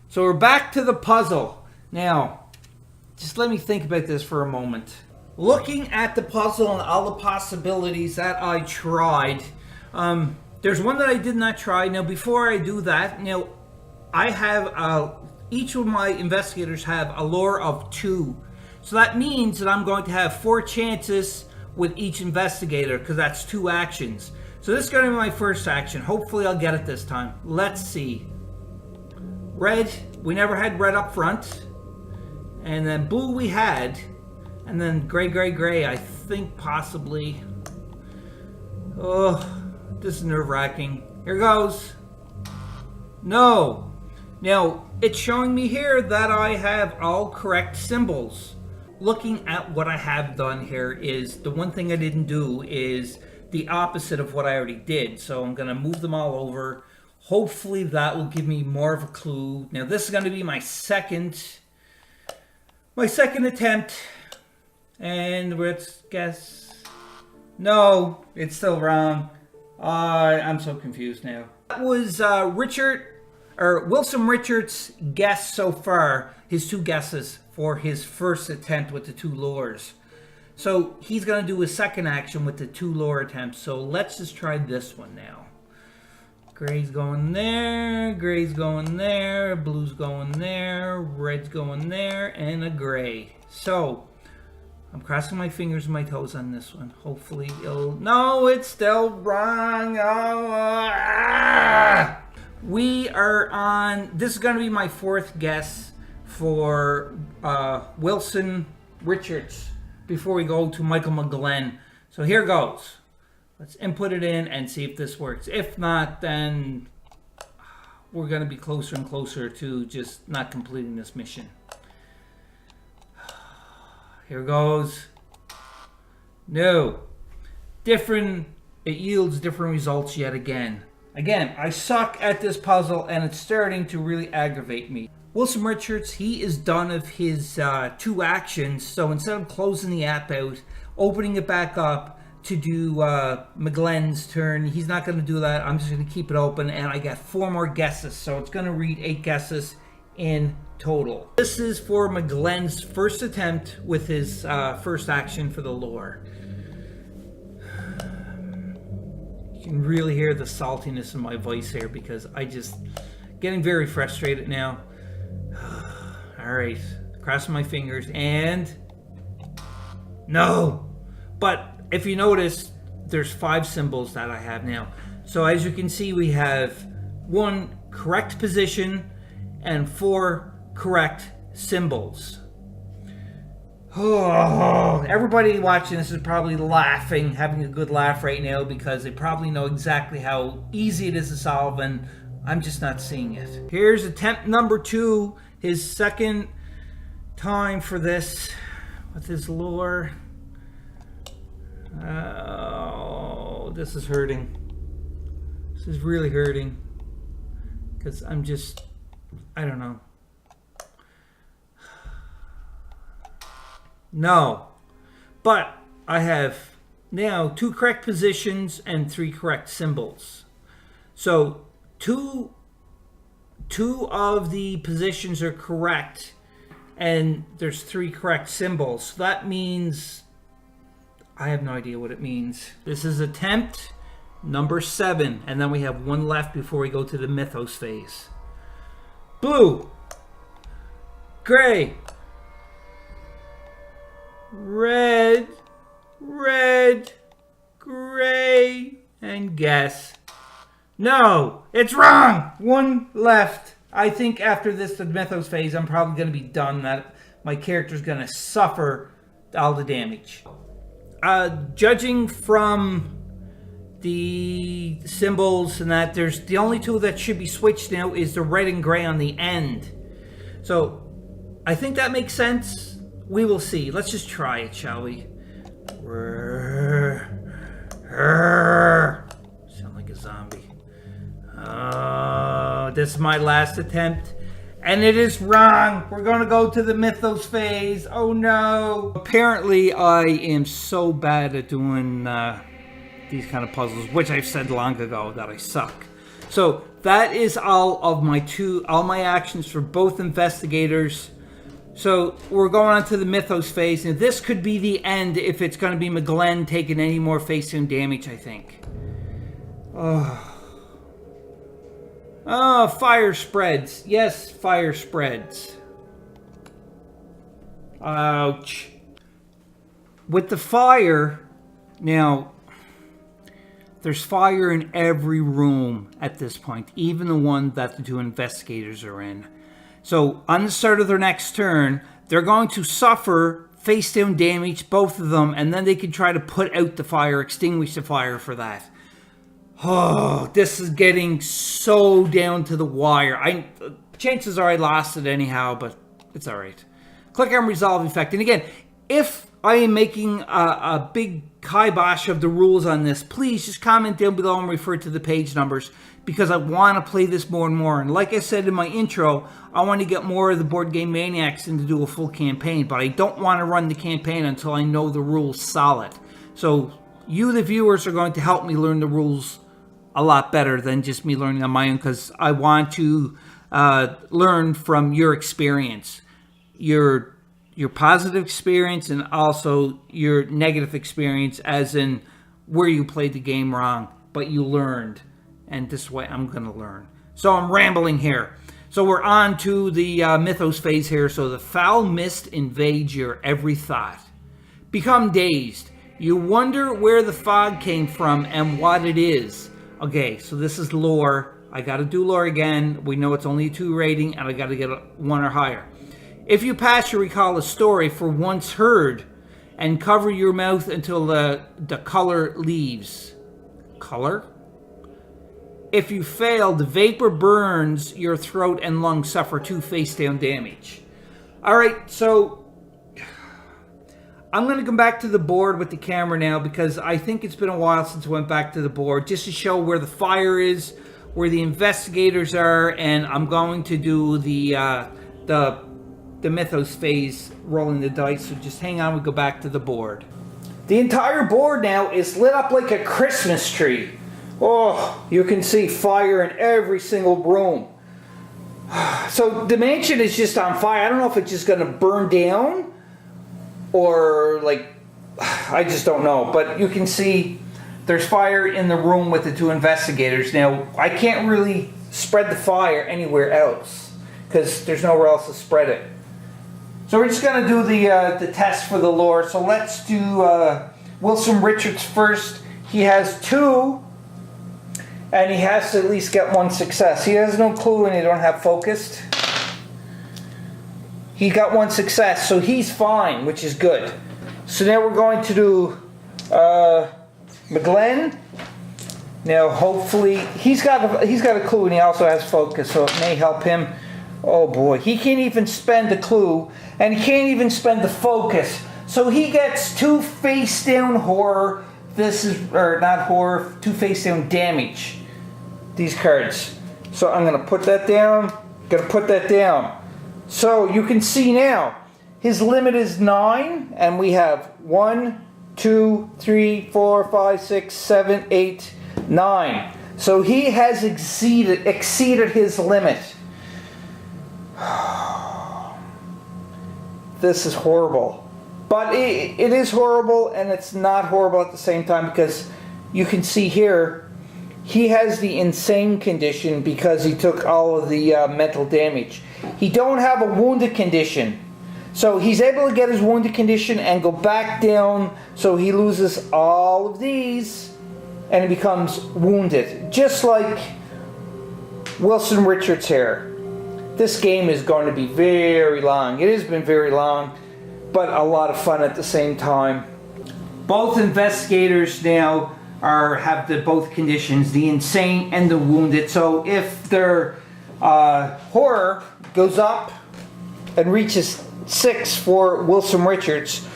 so we're back to the puzzle. Now, just let me think about this for a moment. Looking at the puzzle and all the possibilities that I tried, there's one that I did not try. Now, before I do that, I have each of my investigators have a lure of 2. So that means that I'm going to have 4 chances with each investigator, because that's 2 actions. So this is going to be my first action. Hopefully I'll get it this time. Let's see. Red, we never had red up front. And then blue we had. And then gray, I think possibly. Oh, this is nerve-wracking. Here goes. No. Now, it's showing me here that I have all correct symbols. Looking at what I have done here is, the one thing I didn't do is the opposite of what I already did. So I'm going to move them all over. Hopefully that will give me more of a clue. Now this is going to be my second attempt. And let's guess. No, it's still wrong. I'm so confused now. That was Wilson Richards' guess so far, his 2 guesses for his first attempt with the 2 lures. So he's going to do his second action with the 2 lure attempts. So let's just try this one now. Gray's going there, gray's going there, blue's going there, red's going there, and a gray. So I'm crossing my fingers and my toes on this one. Hopefully it'll... No, it's still wrong. We are on... This is going to be my 4th guess for Wilson Richards before we go to Michael McGlenn. So here goes. Let's input it in and see if this works. If not, then we're going to be closer and closer to just not completing this mission. Here goes. No. It yields different results yet again. Again, I suck at this puzzle and it's starting to really aggravate me. Wilson Richards, he is done of his 2 actions. So instead of closing the app out, opening it back up to do McGlenn's turn, he's not going to do that. I'm just going to keep it open, and I got 4 more guesses. So it's going to read 8 guesses in total. This is for McGlenn's first attempt with his first action for the lure. You can really hear the saltiness in my voice here because I just getting very frustrated now. All right, crossing my fingers and no. But if you notice, there's 5 symbols that I have now. So as you can see, we have 1 correct position and 4 correct symbols. Oh, everybody watching this is probably laughing, having a good laugh right now because they probably know exactly how easy it is to solve, and I'm just not seeing it. Here's attempt number 2, his second time for this with his lure. Oh, this is hurting. This is really hurting because I don't know. No, but I have Now, 2 correct positions and 3 correct symbols. So, two of the positions are correct, and there's 3 correct symbols. So that means, I have no idea what it means. This is attempt number 7, and then we have 1 left before we go to the mythos phase. Blue, gray, red, red, gray, and guess. No, it's wrong. 1 left. I think after this, the mythos phase, I'm probably going to be done. That my character's going to suffer all the damage. Judging from the symbols and that, there's the only 2 that should be switched now is the red and gray on the end. So I think that makes sense. We will see. Let's just try it, shall we? Sound like a zombie. This is my last attempt, and it is wrong. We're going to go to the mythos phase. Oh no. Apparently I am so bad at doing these kind of puzzles, which I've said long ago that I suck. So that is all my actions for both investigators. So we're going on to the mythos phase, and this could be the end if it's going to be McGlenn taking any more face-down damage, I think. Oh, fire spreads. Yes, fire spreads. Ouch. With the fire, now, there's fire in every room at this point, even the one that the 2 investigators are in. So, on the start of their next turn, they're going to suffer face-down damage, both of them, and then they can try to put out the fire, extinguish the fire for that. Oh, this is getting so down to the wire. Chances are I lost it anyhow, but it's alright. Click on Resolve Effect. And again, if I am making a big kibosh of the rules on this, please just comment down below and refer to the page numbers, because I want to play this more and more. And like I said in my intro, I want to get more of the Board Game Maniacs and to do a full campaign, but I don't want to run the campaign until I know the rules solid. So you, the viewers, are going to help me learn the rules a lot better than just me learning on my own, because I want to learn from your experience, your positive experience, and also your negative experience, as in where you played the game wrong, but you learned, and this way I'm going to learn. So I'm rambling here. So we're on to the mythos phase here. So the foul mist invades your every thought. Become dazed. You wonder where the fog came from and what it is. Okay, so this is lore. I got to do lore again. We know it's only a 2 rating, and I got to get a 1 or higher. If you pass, you recall a story for once heard, and cover your mouth until the color leaves. Color? If you fail, the vapor burns your throat and lungs, suffer 2 face-down damage. Alright, so I'm going to come back to the board with the camera now, because I think it's been a while since I went back to the board, just to show where the fire is, where the investigators are, and I'm going to do the mythos phase, rolling the dice. So just hang on, we go back to the board. The entire board now is lit up like a Christmas tree. Oh, you can see fire in every single room. So the mansion is just on fire. I don't know if it's just going to burn down, or like, I just don't know. But you can see there's fire in the room with the 2 investigators. Now, I can't really spread the fire anywhere else, because there's nowhere else to spread it. So we're just going to do the test for the lore. So let's do Wilson Richards first. He has 2, and he has to at least get 1 success. He has no clue and he don't have focused. He got 1 success, so he's fine, which is good. So now we're going to do McGlenn. Now hopefully he's got a clue and he also has focus, so it may help him. Oh boy, he can't even spend the clue, and he can't even spend the focus. So he gets 2 face down horror. This is, or not horror, 2 face down damage. These cards. So I'm gonna put that down. Gonna put that down. So you can see now, his limit is 9, and we have 1, 2, 3, 4, 5, 6, 7, 8, 9. So he has exceeded his limit. This is horrible. But it is horrible, and it's not horrible at the same time, because you can see here, he has the insane condition because he took all of the mental damage. He don't have a wounded condition. So he's able to get his wounded condition and go back down, so he loses all of these and he becomes wounded. Just like Wilson Richards here. This game is going to be very long. It has been very long, but a lot of fun at the same time. Both investigators now have both conditions, the insane and the wounded. So if their horror goes up and reaches 6 for Wilson Richards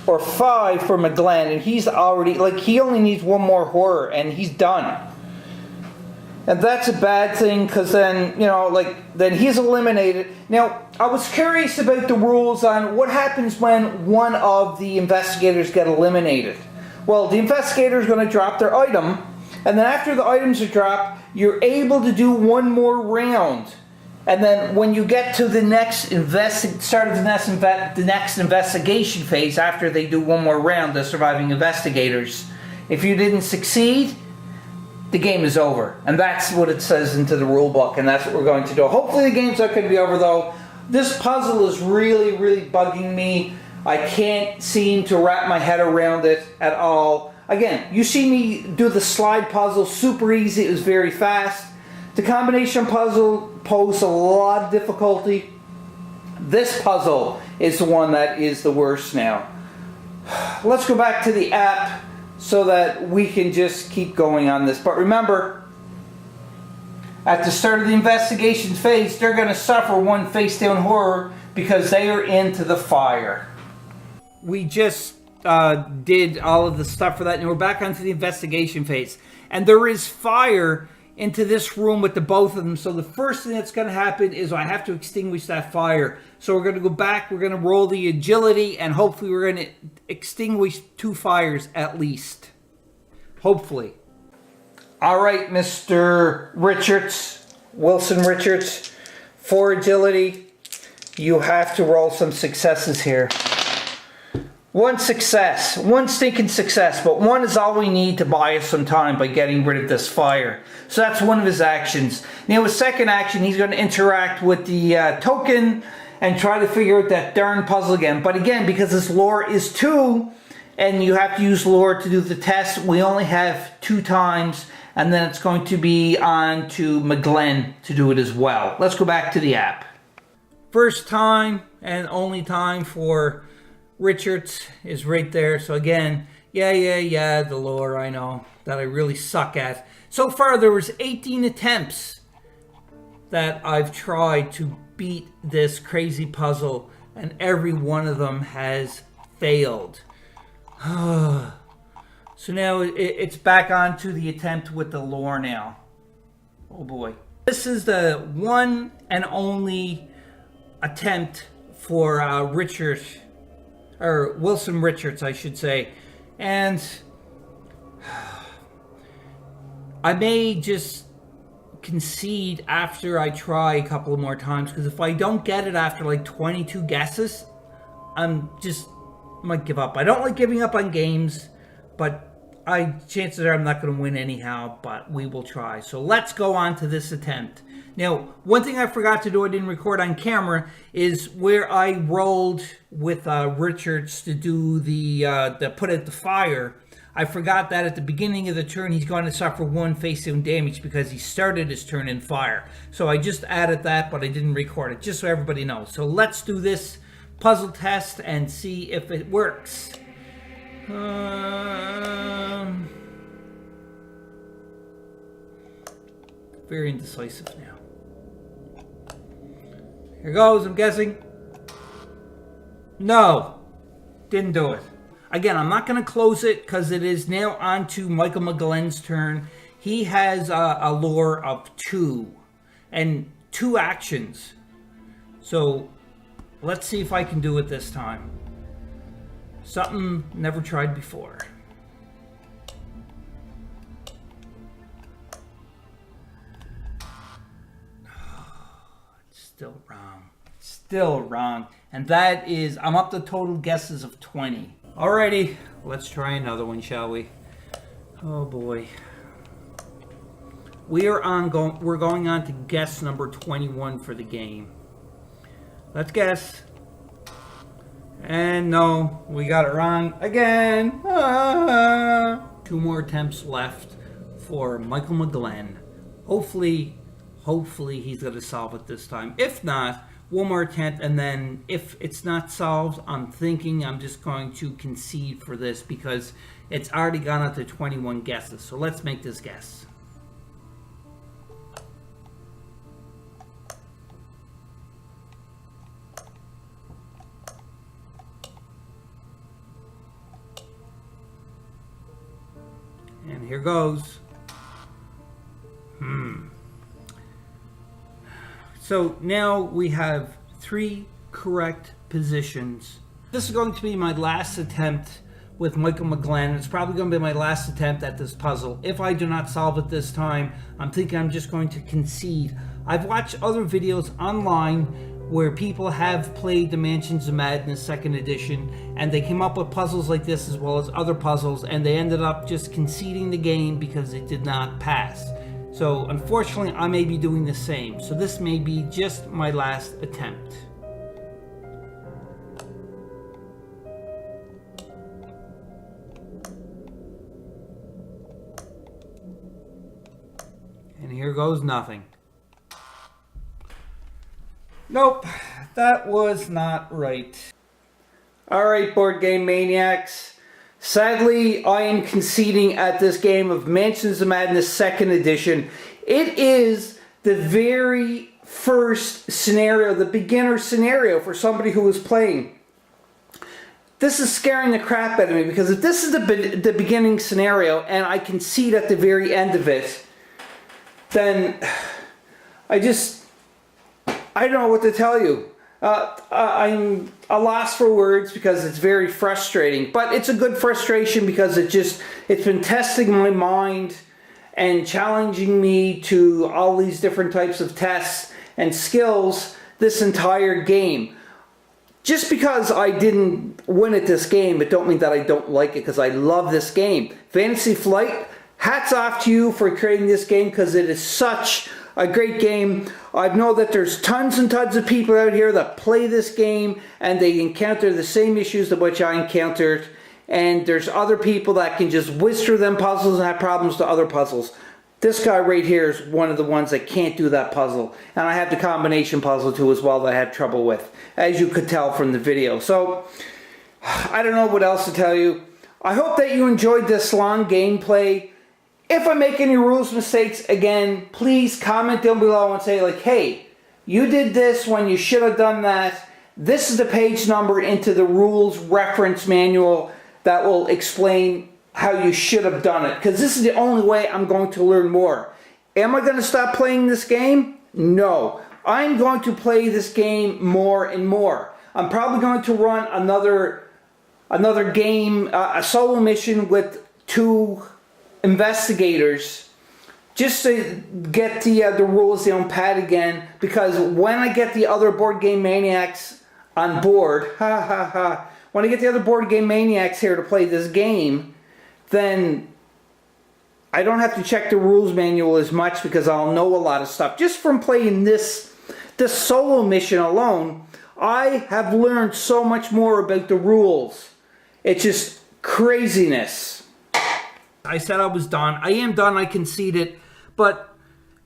or 5 for McGlenn, and he's already, like, he only needs one more horror and he's done. And that's a bad thing, because then, you know, like, then he's eliminated. Now, I was curious about the rules on what happens when one of the investigators get eliminated. Well, the investigator is going to drop their item, and then after the items are dropped, you're able to do one more round. And then when you get to the next start of the next investigation phase, after they do one more round, the surviving investigators, if you didn't succeed, the game is over. And that's what it says into the rule book, and that's what we're going to do. Hopefully the game's not going to be over, though. This puzzle is really, really bugging me. I can't seem to wrap my head around it at all. Again, you see me do the slide puzzle, super easy, it was very fast. The combination puzzle posed a lot of difficulty. This puzzle is the one that is the worst now. Let's go back to the app so that we can just keep going on this. But remember, at the start of the investigation phase, they're going to suffer one face-down horror because they are into the fire. We just did all of the stuff for that, and we're back onto the investigation phase. And there is fire into this room with the both of them. So the first thing that's going to happen is I have to extinguish that fire. So we're going to go back, we're going to roll the agility, and hopefully we're going to extinguish 2 fires at least. Hopefully. All right, Mr. Richards, Wilson Richards, for agility, you have to roll some successes here. 1 success, 1 stinking success, but 1 is all we need to buy us some time by getting rid of this fire. So that's one of his actions. Now his second action, he's going to interact with the token and try to figure out that darn puzzle again. But again, because this lore is 2, and you have to use lore to do the test, we only have 2 times, and then it's going to be on to McGlenn to do it as well. Let's go back to the app. First time and only time for Richards is right there. So again, yeah, the lore, I know, that I really suck at. So far, there was 18 attempts that I've tried to beat this crazy puzzle, and every one of them has failed. So now it's back on to the attempt with the lore now. Oh boy. This is the one and only attempt for Richards, or Wilson Richards, I should say. And I may just concede after I try a couple more times, because if I don't get it after like 22 guesses, I might give up. I don't like giving up on games, but chances are I'm not going to win anyhow, but we will try. So let's go on to this attempt. Now, one thing I forgot to do, I didn't record on camera, is where I rolled with Richards to do the put out the fire. I forgot that at the beginning of the turn, he's going to suffer 1 face-down damage because he started his turn in fire. So I just added that, but I didn't record it, just so everybody knows. So let's do this puzzle test and see if it works. Very indecisive now. Here goes, I'm guessing. No, didn't do it. Again, I'm not going to close it because it is now on to Michael McGlenn's turn. He has a lore of 2 and 2 actions. So let's see if I can do it this time. Something never tried before. It's still wrong. Still wrong. And that is, I'm up to total guesses of 20. Alrighty, let's try another one, shall we? Oh boy. We're going on to guess number 21 for the game. Let's guess. And no, we got it wrong again. Ah. 2 more attempts left for Michael McGlenn. Hopefully he's going to solve it this time. If not, 1 more attempt, and then if it's not solved, I'm thinking I'm just going to concede for this because it's already gone up to 21 guesses. So let's make this guess. And here goes. So now we have 3 correct positions. This is going to be my last attempt with Michael McGlenn. It's probably going to be my last attempt at this puzzle. If I do not solve it this time, I'm thinking I'm just going to concede. I've watched other videos online where people have played the Mansions of Madness 2nd edition, and they came up with puzzles like this as well as other puzzles, and they ended up just conceding the game because it did not pass. So unfortunately, I may be doing the same. So this may be just my last attempt. And here goes nothing. Nope, that was not right. Alright, Board Game Maniacs. Sadly, I am conceding at this game of Mansions of Madness 2nd edition. It is the very first scenario, the beginner scenario for somebody who is playing. This is scaring the crap out of me because if this is the beginning scenario and I concede at the very end of it, then I don't know what to tell you. I'm a loss for words because it's very frustrating, but it's a good frustration because it's been testing my mind and challenging me to all these different types of tests and skills this entire game. Just because I didn't win at this game, it don't mean that I don't like it, because I love this game. Fantasy Flight, hats off to you for creating this game because it is such a great game. I know that there's tons and tons of people out here that play this game and they encounter the same issues that which I encountered, and there's other people that can just whiz through them puzzles and have problems to other puzzles. This guy right here is one of the ones that can't do that puzzle, and I have the combination puzzle too as well that I had trouble with, as you could tell from the video. So I don't know what else to tell you. I hope that you enjoyed this long gameplay. If I make any rules mistakes, again, please comment down below and say, like, hey, you did this when you should have done that. This is the page number into the rules reference manual that will explain how you should have done it. Because this is the only way I'm going to learn more. Am I going to stop playing this game? No. I'm going to play this game more and more. I'm probably going to run another game, a solo mission with 2 investigators, just to get the rules down pat again, because when I get the other Board Game Maniacs on board, when I get the other Board Game Maniacs here to play this game, then I don't have to check the rules manual as much because I'll know a lot of stuff. Just from playing this solo mission alone, I have learned so much more about the rules. It's just craziness. I said I was done. I am done. I conceded. But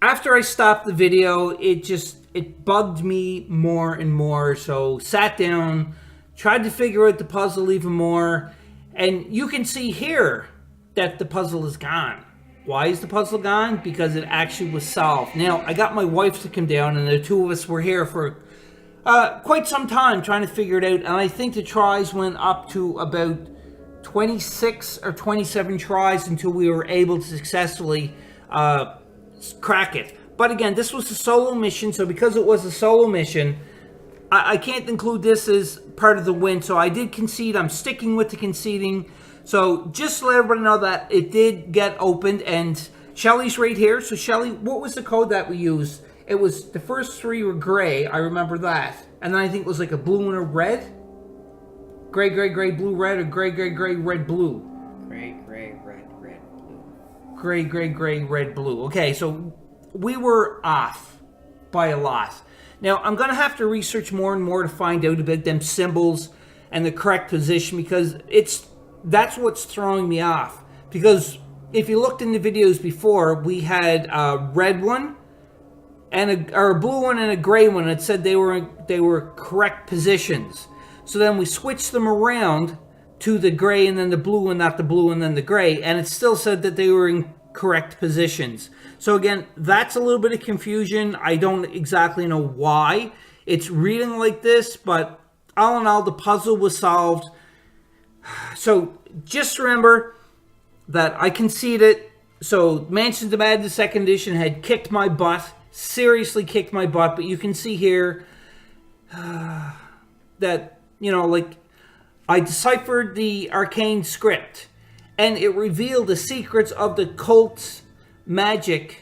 after I stopped the video, it bugged me more and more. So sat down, tried to figure out the puzzle even more. And you can see here that the puzzle is gone. Why is the puzzle gone? Because it actually was solved. Now, I got my wife to come down, and the 2 of us were here for quite some time trying to figure it out. And I think the tries went up to about 26 or 27 tries until we were able to successfully crack it. But again, this was a solo mission, so because it was a solo mission, I can't include this as part of the win, so I did concede. I'm sticking with the conceding. So just to let everybody know that it did get opened, and Shelly's right here. So Shelly, what was the code that we used? It was, the first three were gray, I remember that. And then I think it was like a blue and a red? Gray, gray, gray, blue, red, or gray, gray, gray, red, blue? Gray, gray, red, red, blue. Gray, gray, gray, red, blue. Okay, so we were off by a lot. Now, I'm going to have to research more and more to find out about them symbols and the correct position, because that's what's throwing me off. Because if you looked in the videos before, we had a red one, and a blue one and a gray one. It said they were correct positions. So then we switched them around to the gray and then the blue, and not the blue and then the gray, and it still said that they were in correct positions. So again, that's a little bit of confusion. I don't exactly know why it's reading like this, but all in all, the puzzle was solved. So just remember that I conceded. So Mansions of Madness 2nd Edition had kicked my butt. Seriously kicked my butt, but you can see here that, you know, like, I deciphered the arcane script, and it revealed the secrets of the cult's magics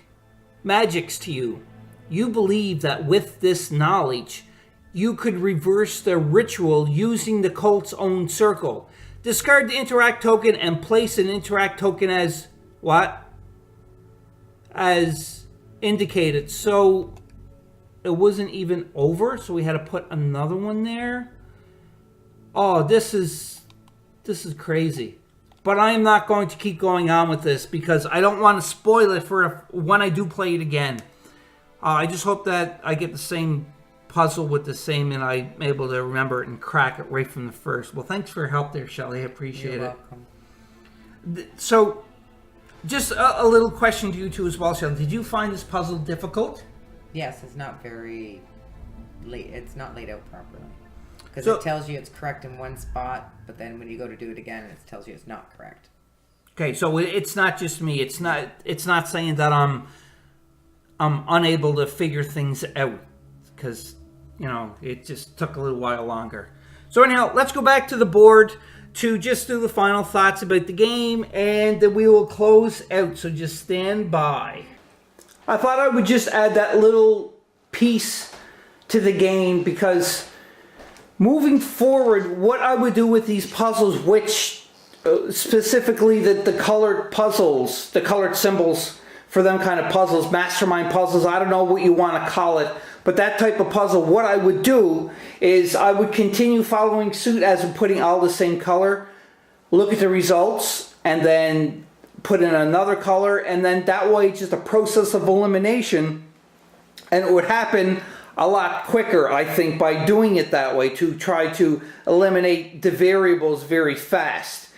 to you. You believe that with this knowledge, you could reverse the ritual using the cult's own circle. Discard the interact token and place an interact token as what? As indicated. So it wasn't even over, so we had to put another one there. Oh, this is crazy. But I am not going to keep going on with this because I don't want to spoil it for when I do play it again. I just hope that I get the same puzzle with the same, and I'm able to remember it and crack it right from the first. Well, thanks for your help there, Shelly. I appreciate You're it. welcome. So, just a little question to you two as well, Shelly. Did you find this puzzle difficult? Yes, it's not very late. It's not laid out properly. Because So- it tells you it's correct in one spot, but then when you go to do it again, it tells you it's not correct. Okay, so it's not just me. It's not saying that I'm unable to figure things out, because, you know, it just took a little while longer. So anyhow, let's go back to the board to just do the final thoughts about the game, and then we will close out. So just stand by. I thought I would just add that little piece to the game, because moving forward, what I would do with these puzzles, which specifically the colored puzzles, the colored symbols for them kind of puzzles, mastermind puzzles, I don't know what you want to call it, but that type of puzzle, what I would do is I would continue following suit as in putting all the same color, look at the results, and then put in another color, and then that way it's just a process of elimination, and it would happen a lot quicker, I think, by doing it that way, to try to eliminate the variables very fast.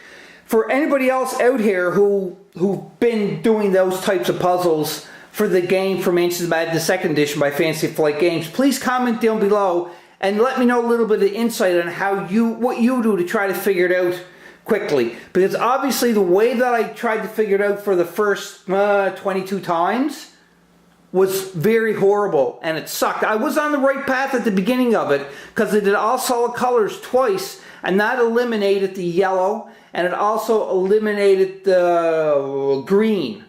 For anybody else out here who've been doing those types of puzzles for the game for Mansions of Madness 2nd Edition by Fantasy Flight Games, please comment down below and let me know a little bit of insight on what you do to try to figure it out quickly. Because obviously the way that I tried to figure it out for the first 22 times was very horrible, and it sucked. I was on the right path at the beginning of it, because it did all solid colors twice, and that eliminated the yellow, and it also eliminated the green.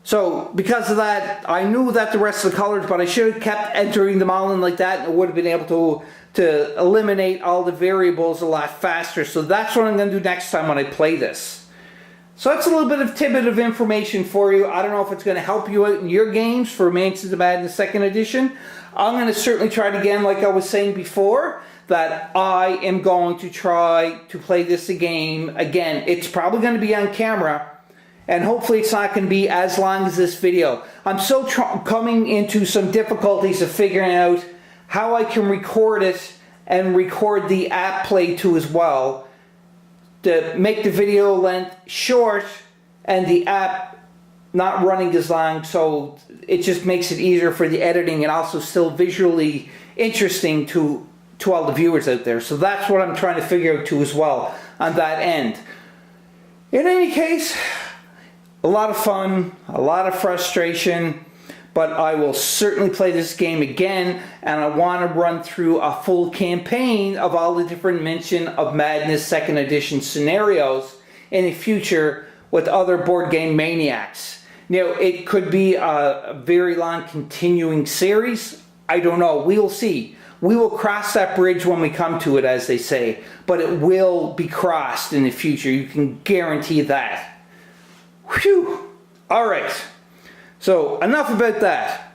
So because of that, I knew that the rest of the colors, but I should have kept entering them all in like that, and it would have been able to eliminate all the variables a lot faster. So that's what I'm going to do next time when I play this. So that's a little bit of tidbit of information for you. I don't know if it's going to help you out in your games for Mansions of Madness 2nd Edition. I'm going to certainly try it again, like I was saying before, that I am going to try to play this game again. It's probably going to be on camera, and hopefully it's not going to be as long as this video. I'm still coming into some difficulties of figuring out how I can record it and record the app play too as well, to make the video length short and the app not running as long, so it just makes it easier for the editing and also still visually interesting to all the viewers out there. So that's what I'm trying to figure out too as well on that end. In any case, a lot of fun, a lot of frustration, but I will certainly play this game again, and I want to run through a full campaign of all the different Mansion of Madness 2nd Edition scenarios in the future with other Board Game Maniacs. Now, it could be a very long continuing series. I don't know. We'll see. We will cross that bridge when we come to it, as they say, but it will be crossed in the future. You can guarantee that. Whew. All right. So, enough about that.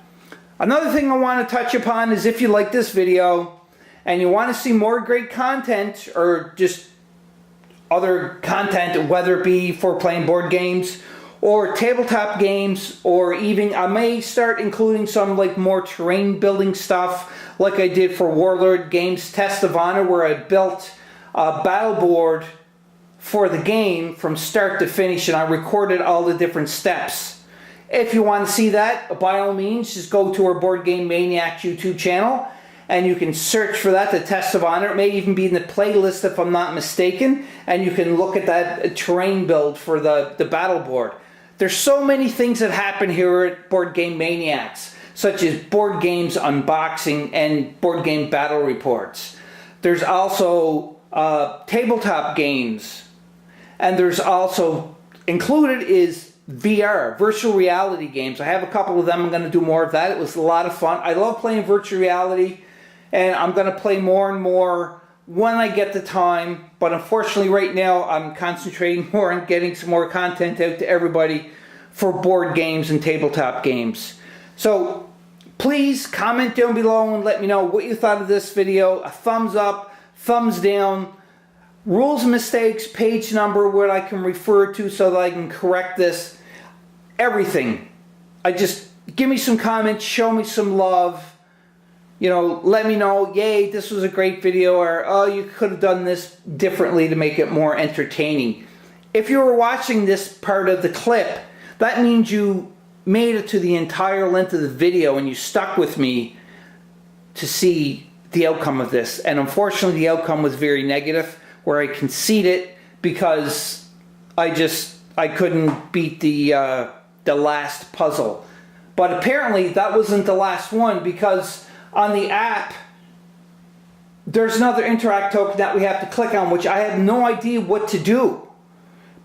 Another thing I want to touch upon is if you like this video and you want to see more great content or just other content, whether it be for playing board games or tabletop games, or even I may start including some like more terrain building stuff like I did for Warlord Games Test of Honor, where I built a battle board for the game from start to finish and I recorded all the different steps. If you want to see that, by all means, just go to our Board Game Maniacs YouTube channel and you can search for that, the Test of Honor. It may even be in the playlist if I'm not mistaken, and you can look at that terrain build for the battle board. There's so many things that happen here at Board Game Maniacs, such as board games unboxing and board game battle reports. There's also tabletop games, and there's also included is VR, virtual reality games. I have a couple of them. I'm going to do more of that. It was a lot of fun. I love playing virtual reality, and I'm going to play more and more when I get the time. But unfortunately right now I'm concentrating more on getting some more content out to everybody for board games and tabletop games. So please comment down below and let me know what you thought of this video. A thumbs up, thumbs down, rules and mistakes, page number, what I can refer to so that I can correct this, everything. Just give me some comments, show me some love. You know, let me know, yay, this was a great video, or oh, you could have done this differently to make it more entertaining. If you were watching this part of the clip, that means you made it to the entire length of the video and you stuck with me to see the outcome of this. And unfortunately, the outcome was very negative, where I conceded because I couldn't beat the last puzzle. But apparently that wasn't the last one, because on the app there's another interact token that we have to click on, which I have no idea what to do.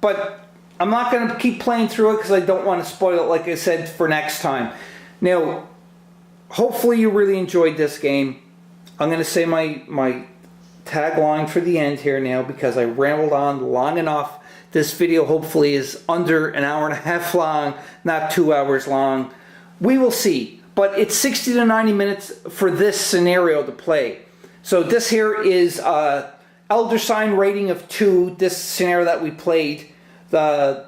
But I'm not going to keep playing through it because I don't want to spoil it, like I said, for next time. Now, hopefully you really enjoyed this game. I'm going to say my tagline for the end here now, because I rambled on long enough. This video hopefully is under an hour and a half long, not 2 hours long. We will see. But it's 60 to 90 minutes for this scenario to play. So this here is Elder Sign rating of 2. This scenario that we played, the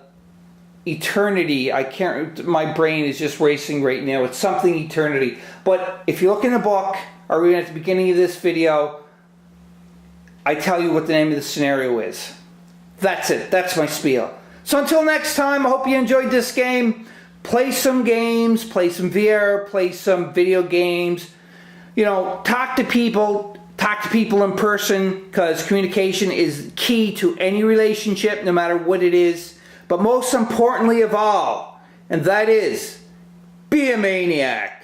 Eternity. I can't. My brain is just racing right now. It's something Eternity. But if you look in the book, or even at the beginning of this video, I tell you what the name of the scenario is. That's it. That's my spiel. So until next time, I hope you enjoyed this game. Play some games, play some VR, play some video games. You know, talk to people in person, because communication is key to any relationship, no matter what it is. But most importantly of all, and that is, be a maniac.